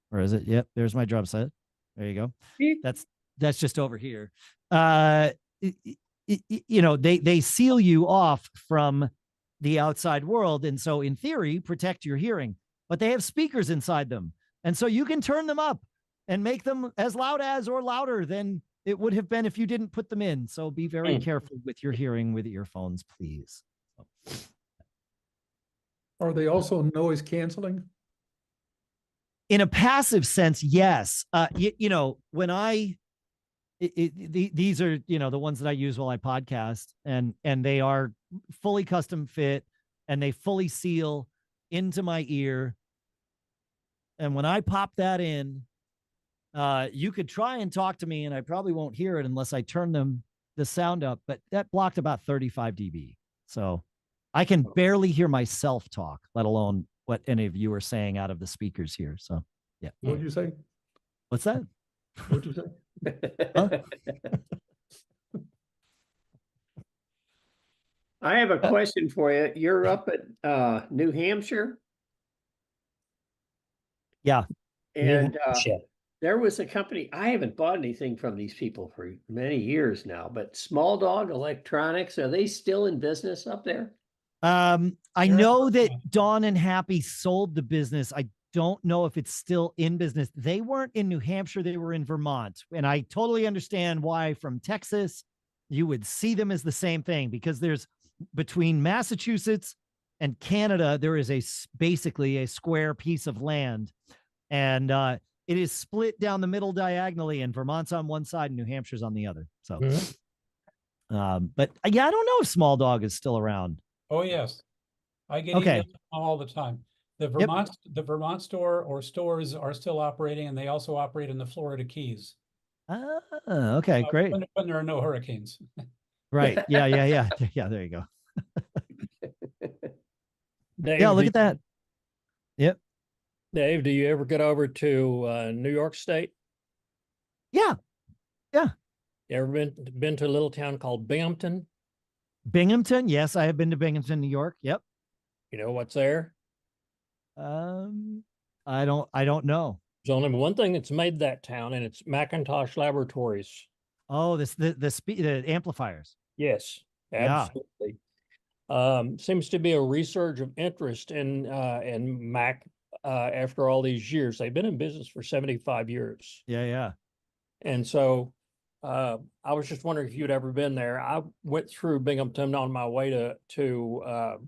Or is it? Yep, there's my drum set. There you go. That's just over here. They seal you off from the outside world, and so in theory protect your hearing. But they have speakers inside them, and so you can turn them up and make them as loud as or louder than it would have been if you didn't put them in. So be very careful with your hearing with earphones, please. Are they also noise canceling? In a passive sense, yes. When these are, the ones that I use while I podcast, and they are fully custom fit and they fully seal into my ear. And when I pop that in, you could try and talk to me and I probably won't hear it unless I turn the sound up, but that blocked about 35 dB. So I can barely hear myself talk, let alone what any of you are saying out of the speakers here. So, yeah. What did you say? What's that? What did you say? Huh? I have a question for you. You're up at New Hampshire, Yeah. and there was a company. I haven't bought anything from these people for many years now, but Small Dog Electronics, are they still in business up there? I know that Dawn and Happy sold the business. I don't know if it's still in business. They weren't in New Hampshire, they were in Vermont. And I totally understand why from Texas you would see them as the same thing, because there's between Massachusetts and Canada, there is basically a square piece of land. And it is split down the middle diagonally, and Vermont's on one side and New Hampshire's on the other. So, but yeah, I don't know if Small Dog is still around. Oh, yes. I get Okay. emails all the time. The Vermont store or stores are still operating, and they also operate in the Florida Keys. Okay, great. When there are no hurricanes. Right. Yeah. Yeah. There you go. Dave, Yeah, look at that. Yep. Dave, do you ever get over to New York State? Yeah. You ever been to a little town called Binghamton? Binghamton? Yes, I have been to Binghamton, New York. Yep. You know what's there? I don't know. There's only one thing that's made that town, and it's Macintosh Laboratories. Oh, the amplifiers. Yes, absolutely. Seems to be a resurge of interest in Mac after all these years. They've been in business for 75 years. Yeah. And so I was just wondering if you'd ever been there. I went through Binghamton on my way to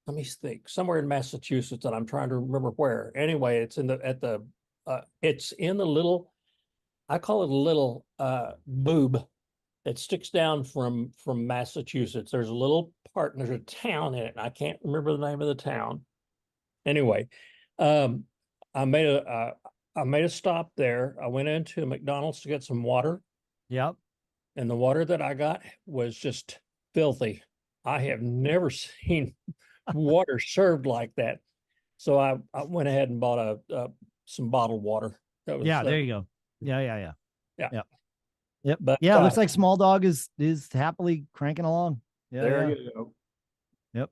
let me think, somewhere in Massachusetts, and I'm trying to remember where. Anyway, it's in the little, I call it a little boob that sticks down from Massachusetts. There's a little part, and there's a town in it, and I can't remember the name of the town. Anyway, I made a stop there. I went into McDonald's to get some water. Yep. And the water that I got was just filthy. I have never seen water served like that. So I went ahead and bought some bottled water. That was, there you go. Yeah. Yep. But yeah, it looks like Small Dog is happily cranking along. Yeah. There you go. Yep.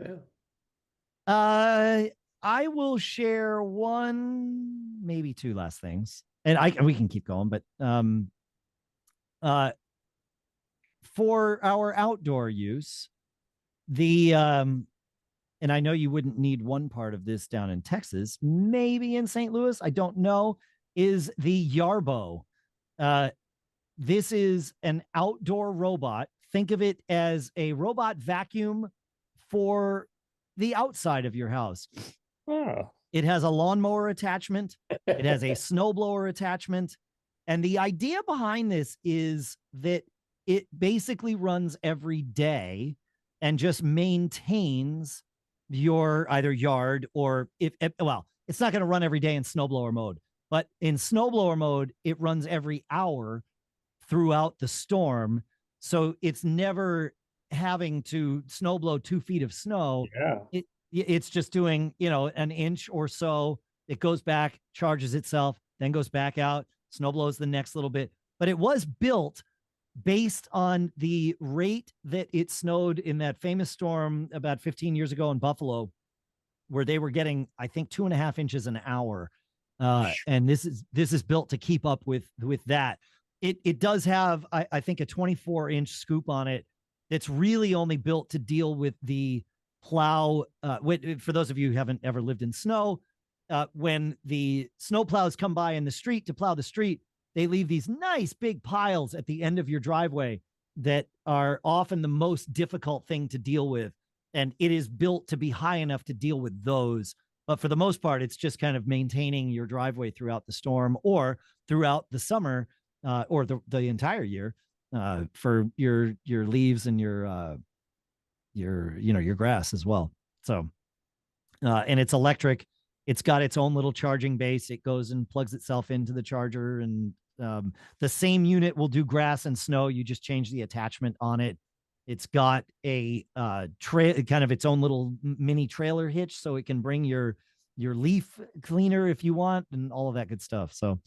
Yeah. I will share one, maybe two last things, and we can keep going, but for our outdoor use, and I know you wouldn't need one part of this down in Texas, maybe in St. Louis, I don't know, is the Yarbo. This is an outdoor robot. Think of it as a robot vacuum for the outside of your house. Oh. It has a lawnmower attachment. It has a snowblower attachment. And the idea behind this is that it basically runs every day and just maintains your either yard or well, it's not going to run every day in snowblower mode, but in snowblower mode, it runs every hour throughout the storm. So it's never having to snowblow 2 feet of snow. Yeah. It's just doing, an inch or so. It goes back, charges itself, then goes back out, snow blows the next little bit. But it was built based on the rate that it snowed in that famous storm about 15 years ago in Buffalo, where they were getting, I think, 2.5 inches an hour. And this is built to keep up with that. It does have, I think, a 24-inch scoop on it that's really only built to deal with the plow. For those of you who haven't ever lived in snow, when the snow plows come by in the street to plow the street, they leave these nice big piles at the end of your driveway that are often the most difficult thing to deal with. And it is built to be high enough to deal with those. But for the most part, it's just kind of maintaining your driveway throughout the storm or throughout the summer, or the entire year, for your leaves and your grass as well. So, and it's electric. It's got its own little charging base. It goes and plugs itself into the charger, and the same unit will do grass and snow. You just change the attachment on it. It's got a kind of its own little mini trailer hitch, so it can bring your leaf cleaner if you want, and all of that good stuff. So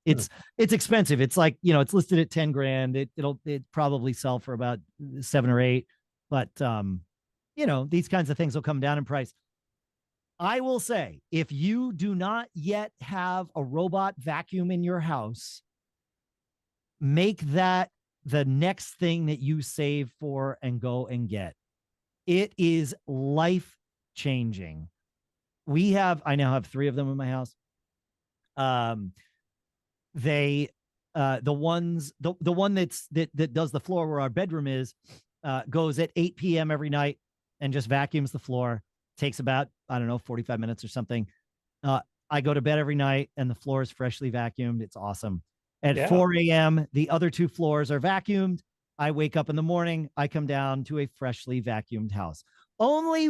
it's expensive. It's like, it's listed at 10 grand. It'll probably sell for about 7 or 8, but these kinds of things will come down in price. I will say, if you do not yet have a robot vacuum in your house, make that the next thing that you save for and go and get. It is life changing. I now have 3 of them in my house. The one that does the floor where our bedroom is, goes at 8 p.m. every night and just vacuums the floor. Takes about, 45 minutes or something. I go to bed every night and the floor is freshly vacuumed. It's awesome. At 4 a.m., the other 2 floors are vacuumed. I wake up in the morning. I come down to a freshly vacuumed house. Only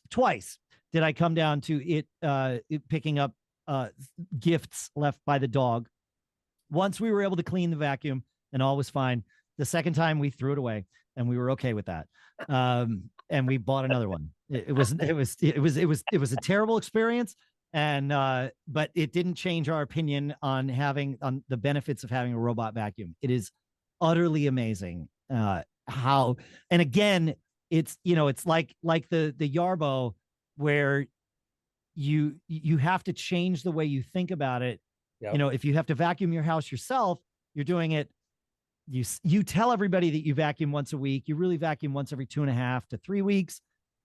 twice did I come down to it picking up gifts left by the dog. Once we were able to clean the vacuum and all was fine. The second time we threw it away and we were okay with that. And we bought another one. It was a terrible experience. And but it didn't change our opinion on the benefits of having a robot vacuum. It is utterly amazing how, and again, it's like the Yarbo, where you have to change the way you think about it. Yep. If you have to vacuum your house yourself, you're doing it. You tell everybody that you vacuum once a week. You really vacuum once every 2.5 to 3 weeks.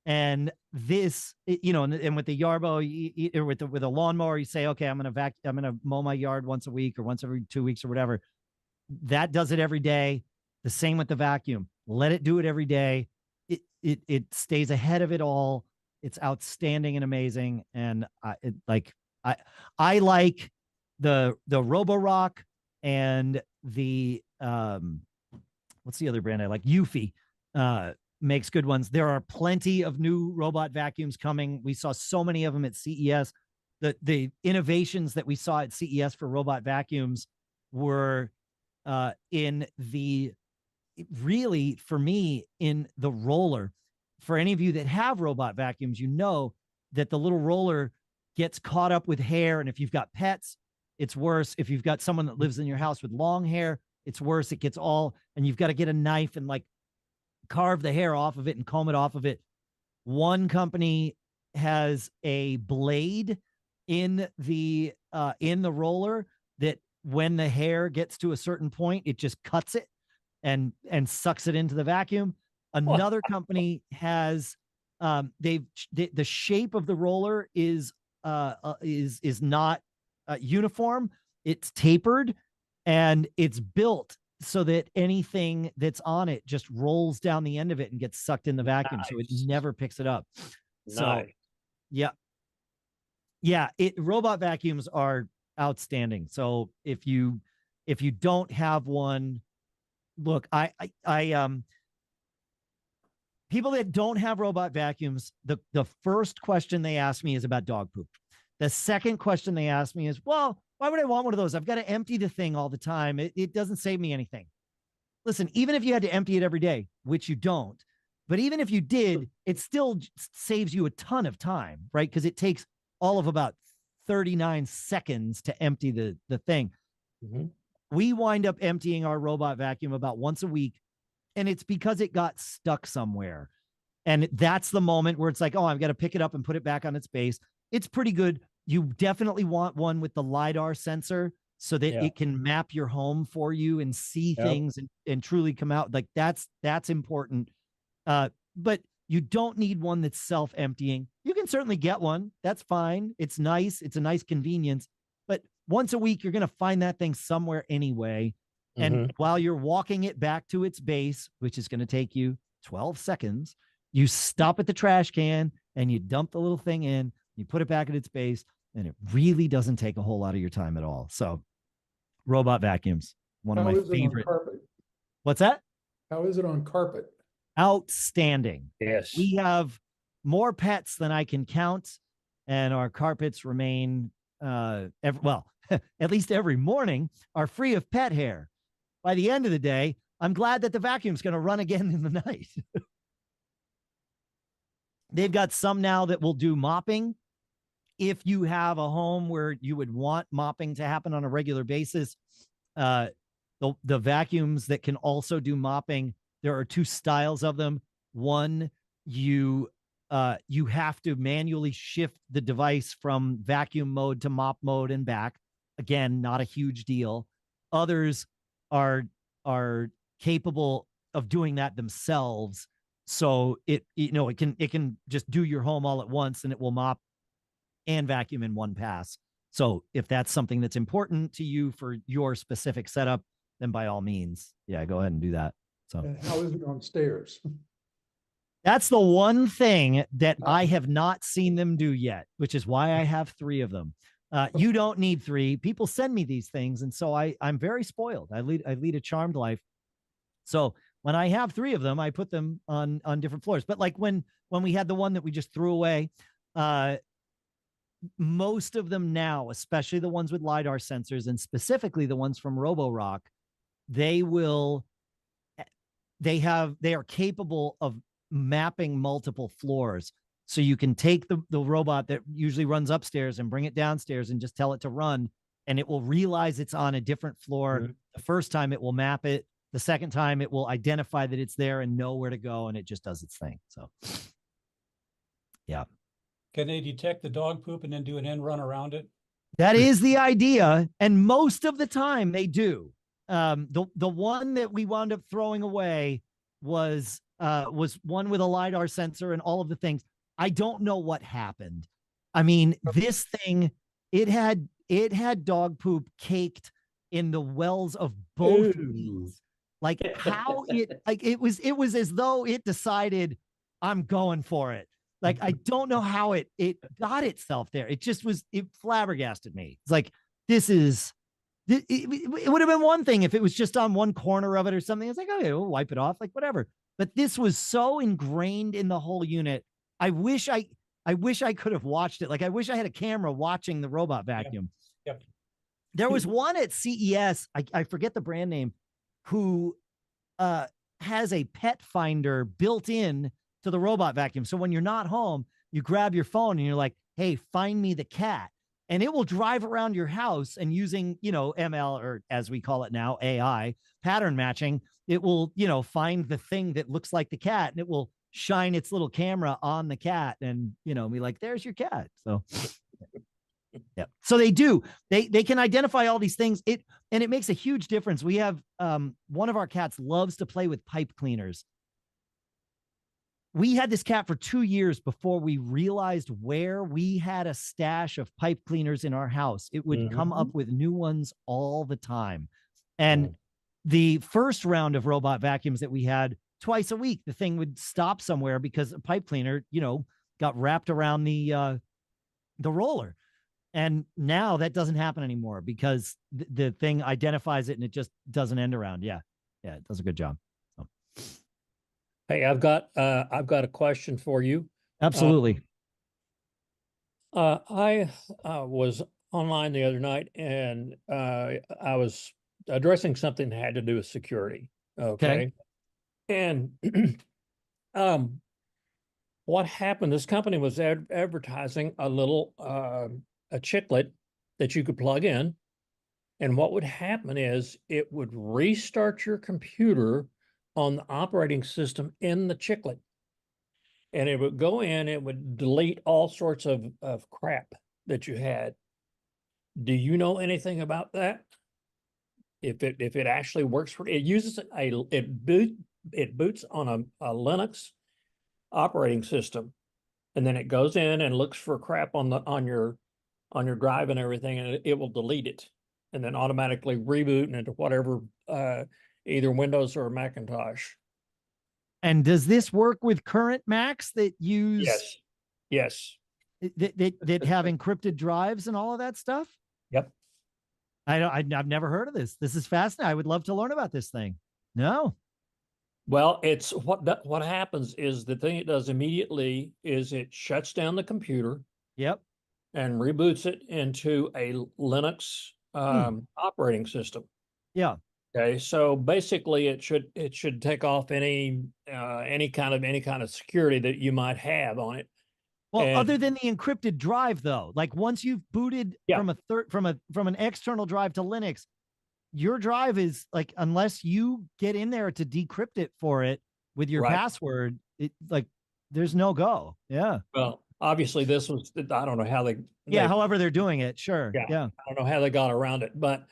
And this, and with the Yarbo, or with a lawnmower, you say, okay, I'm going to mow my yard once a week or once every 2 weeks or whatever. That does it every day. The same with the vacuum. Let it do it every day. It stays ahead of it all. It's outstanding and amazing. And I like the Roborock and the what's the other brand I like? Eufy makes good ones. There are plenty of new robot vacuums coming. We saw so many of them at CES. The innovations that we saw at CES for robot vacuums were really, for me, in the roller. For any of you that have robot vacuums, that the little roller gets caught up with hair. And if you've got pets, it's worse. If you've got someone that lives in your house with long hair, it's worse. It gets and you've got to get a knife and carve the hair off of it and comb it off of it. One company has a blade in the roller that when the hair gets to a certain point, it just cuts it and sucks it into the vacuum. Another company has the shape of the roller is not uniform. It's tapered and it's built so that anything that's on it just rolls down the end of it and gets sucked in the vacuum. So it never picks it up. So yeah. Robot vacuums are outstanding. So if you don't have one, look, people that don't have robot vacuums, the first question they ask me is about dog poop. The second question they ask me is, well, why would I want one of those? I've got to empty the thing all the time. It doesn't save me anything. Listen, even if you had to empty it every day, which you don't, but even if you did, it still saves you a ton of time, right? Because it takes all of about 39 seconds to empty the thing. Mm-hmm. We wind up emptying our robot vacuum about once a week, and it's because it got stuck somewhere. And that's the moment where it's like, oh, I've got to pick it up and put it back on its base. It's pretty good. You definitely want one with the LiDAR sensor so that it can map your home for you and see things and truly come out. Like that's important. But you don't need one that's self-emptying. You can certainly get one. That's fine. It's nice. It's a nice convenience. But once a week, you're going to find that thing somewhere anyway. And while you're walking it back to its base, which is going to take you 12 seconds, you stop at the trash can and you dump the little thing in, you put it back at its base, and it really doesn't take a whole lot of your time at all. So robot vacuums, one of my favorite. What's that? How is it on carpet? Outstanding. Yes. We have more pets than I can count, and our carpets remain, at least every morning, are free of pet hair. By the end of the day, I'm glad that the vacuum's going to run again in the night. They've got some now that will do mopping. If you have a home where you would want mopping to happen on a regular basis, the vacuums that can also do mopping, there are two styles of them. One, you have to manually shift the device from vacuum mode to mop mode and back. Again, not a huge deal. Others are capable of doing that themselves. So it can just do your home all at once and it will mop and vacuum in one pass. So if that's something that's important to you for your specific setup, then by all means, go ahead and do that. So And how is it on stairs? that's the one thing that I have not seen them do yet, which is why I have 3 of them. You don't need 3. People send me these things, and so I'm very spoiled. I lead a charmed life. So when I have 3 of them, I put them on different floors. But like when we had the one that we just threw away, most of them now, especially the ones with LiDAR sensors and specifically the ones from Roborock, they are capable of mapping multiple floors. So you can take the robot that usually runs upstairs and bring it downstairs and just tell it to run, and it will realize it's on a different floor. The first time it will map it. The second time it will identify that it's there and know where to go, and it just does its thing. So yeah. Can they detect the dog poop and then do an end run around it? That is the idea. And most of the time they do. The one that we wound up throwing away was one with a LiDAR sensor and all of the things. I don't know what happened. I mean, this thing, it had dog poop caked in the wells of both wheels. Like how it was as though it decided I'm going for it. Like, I don't know how it got itself there. It flabbergasted me. It's like, it would have been one thing if it was just on one corner of it or something. It's like, okay, we'll wipe it off, like whatever. But this was so ingrained in the whole unit. I wish I could have watched it. Like, I wish I had a camera watching the robot vacuum. Yep. There was one at CES, I forget the brand name, who has a pet finder built in to the robot vacuum. So when you're not home, you grab your phone and you're like, hey, find me the cat. And it will drive around your house, and using, ML, or as we call it now, AI, pattern matching, it will, find the thing that looks like the cat, and it will shine its little camera on the cat and, be like, there's your cat. So yeah. So they do, they can identify all these things. And it makes a huge difference. We have, one of our cats loves to play with pipe cleaners. We had this cat for 2 years before we realized where we had a stash of pipe cleaners in our house. It would come up with new ones all the time. And the first round of robot vacuums that we had, twice a week, the thing would stop somewhere because a pipe cleaner, got wrapped around the roller. And now that doesn't happen anymore because the thing identifies it and it just doesn't end around. Yeah. Yeah. It does a good job. So. Hey, I've got a question for you. Absolutely. I was online the other night and I was addressing something that had to do with security. Okay. And what happened, this company was advertising a little a chiclet that you could plug in. And what would happen is it would restart your computer on the operating system in the chiclet. And it would go in, it would delete all sorts of crap that you had. Do you know anything about that? If it actually works for it, uses it boots on a Linux operating system, and then it goes in and looks for crap on your drive and everything, and it will delete it, and then automatically reboot into whatever either Windows or Macintosh. And does this work with current Macs that use? Yes. That have encrypted drives and all of that stuff? Yep. I've never heard of this. This is fascinating. I would love to learn about this thing. No. Well, it's what happens is the thing it does immediately is it shuts down the computer. Yep. And reboots it into a Linux operating system. Yeah. Okay. So basically it should take off any kind of security that you might have on it. Well, other than the encrypted drive though, like once you've booted from an external drive to Linux, your drive is like, unless you get in there to decrypt it for it with your password, it like there's no go. Yeah. Well, obviously this was, I don't know how they however they're doing it. Sure. Yeah. I don't know how they got around it, but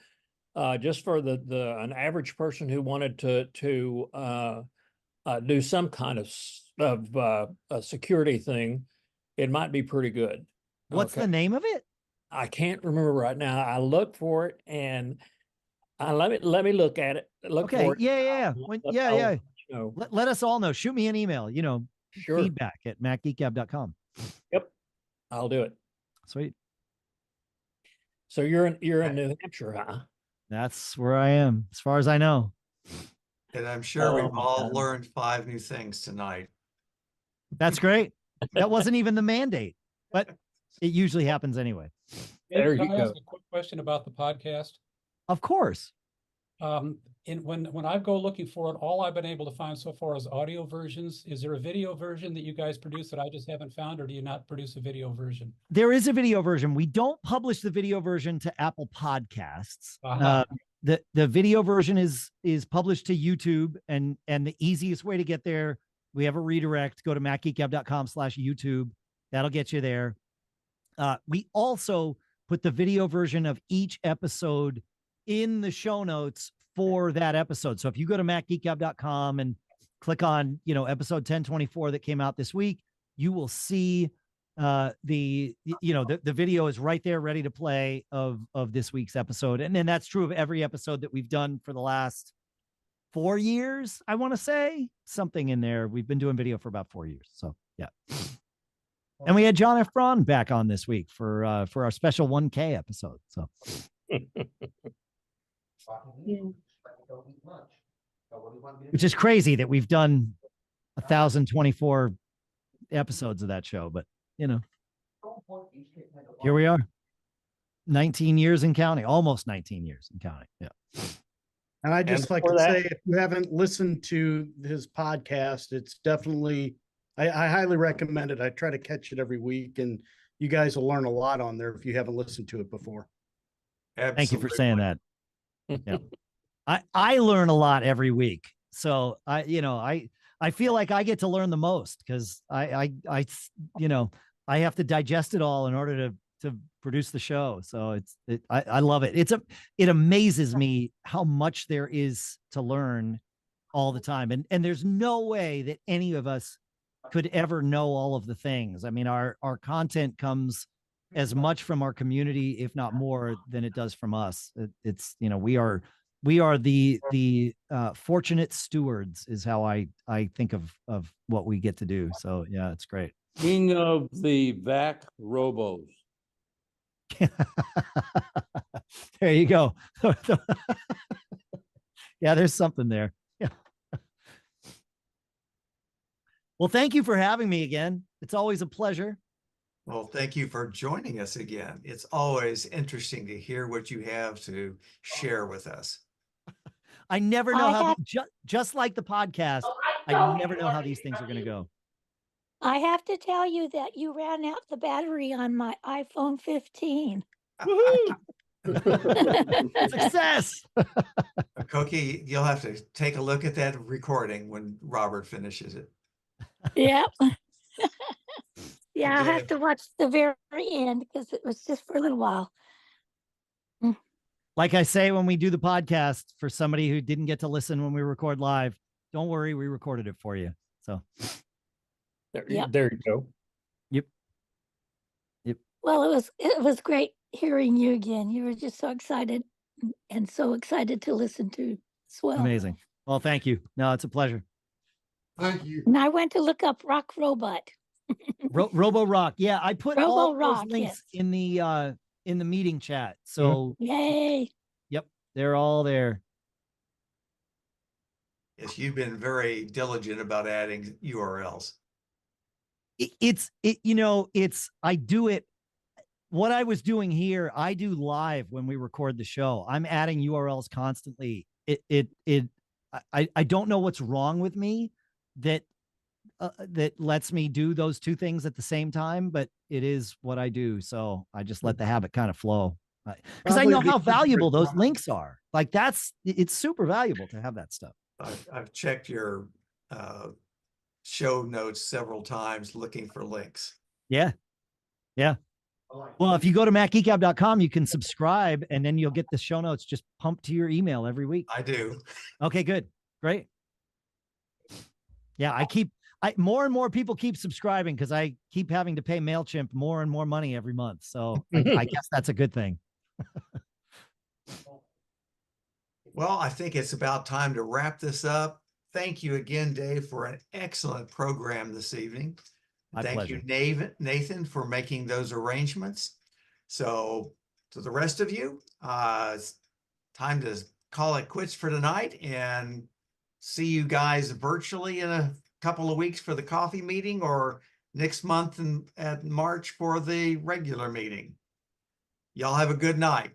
just for an average person who wanted to do some kind of a security thing, it might be pretty good. What's the name of it? I can't remember right now. I looked for it and let me look at it. For it. Yeah. Let us all know. Shoot me an email, Sure. feedback@macgeekgab.com. Yep. I'll do it. Sweet. So you're in New Hampshire, huh? That's where I am, as far as I know. And I'm sure we've all learned 5 new things tonight. That's great. That wasn't even the mandate, but it usually happens anyway. There you go. Ask a quick question about the podcast? Of course. When I go looking for it, all I've been able to find so far is audio versions. Is there a video version that you guys produce that I just haven't found, or do you not produce a video version? There is a video version. We don't publish the video version to Apple Podcasts. The video version is published to YouTube, and the easiest way to get there, we have a redirect. Go to macgeekgab.com/YouTube. That'll get you there. We also put the video version of each episode in the show notes for that episode. So if you go to macgeekgab.com and click on, episode 1024 that came out this week, you will see the video is right there ready to play of this week's episode. And then that's true of every episode that we've done for the last 4 years. I want to say something in there. We've been doing video for about 4 years. So yeah. And we had John F. Braun back on this week for our special 1K episode. So which is crazy that we've done 1,024 episodes of that show, but here we are, 19 years and counting, almost 19 years and counting. Yeah. And I just like to say, if you haven't listened to his podcast, it's definitely, I highly recommend it. I try to catch it every week, and you guys will learn a lot on there if you haven't listened to it before. Absolutely. Thank you for saying that. Yeah. I learn a lot every week. So I I feel like I get to learn the most because you know, I have to digest it all in order to produce the show. So I love it. It amazes me how much there is to learn all the time. And there's no way that any of us could ever know all of the things. I mean, our content comes as much from our community, if not more, than it does from us. It's, you know, we are the fortunate stewards is how I think of what we get to do. So yeah, it's great. King of the vac robos. There you go. Yeah, there's something there. Yeah. Well, thank you for having me again. It's always a pleasure. Well, thank you for joining us again. It's always interesting to hear what you have to share with us. I never know how, just like the podcast, I never know how these things are going to go. I have to tell you that you ran out the battery on my iPhone 15. Success. Cookie, you'll have to take a look at that recording when Robert finishes it. Yep. Yeah, I Okay. have to watch the very end because it was just for a little while. Like I say, when we do the podcast, for somebody who didn't get to listen when we record live, don't worry, we recorded it for you. So There, Yep. there you go. Yep. Well, it was great hearing you again. You were just so excited and so excited to listen to as well. Amazing. Well, thank you. No, it's a pleasure. Thank you. And I went to look up Rock Robot. Robo Rock. Yeah, I put all Robo those Rock, links yes. in the meeting chat. So Yay. yep, they're all there. Yes, you've been very diligent about adding URLs. I do it. What I was doing here, I do live when we record the show. I'm adding URLs constantly. I don't know what's wrong with me that lets me do those two things at the same time, but it is what I do. So I just let the habit kind of flow because I know how valuable those links are. Like it's super valuable to have that stuff. I've checked your show notes several times looking for links. Yeah. Yeah. Well, if you go to macgeekgab.com, you can subscribe and then you'll get the show notes just pumped to your email every week. I do. Okay, good. Great. Yeah, more and more people keep subscribing because I keep having to pay MailChimp more and more money every month. So I guess that's a good thing. Well, I think it's about time to wrap this up. Thank you again, Dave, for an excellent program this evening. My Thank pleasure. you, Nathan, for making those arrangements. So to the rest of you, it's time to call it quits for tonight and see you guys virtually in a couple of weeks for the coffee meeting or next month at March for the regular meeting. Y'all have a good night.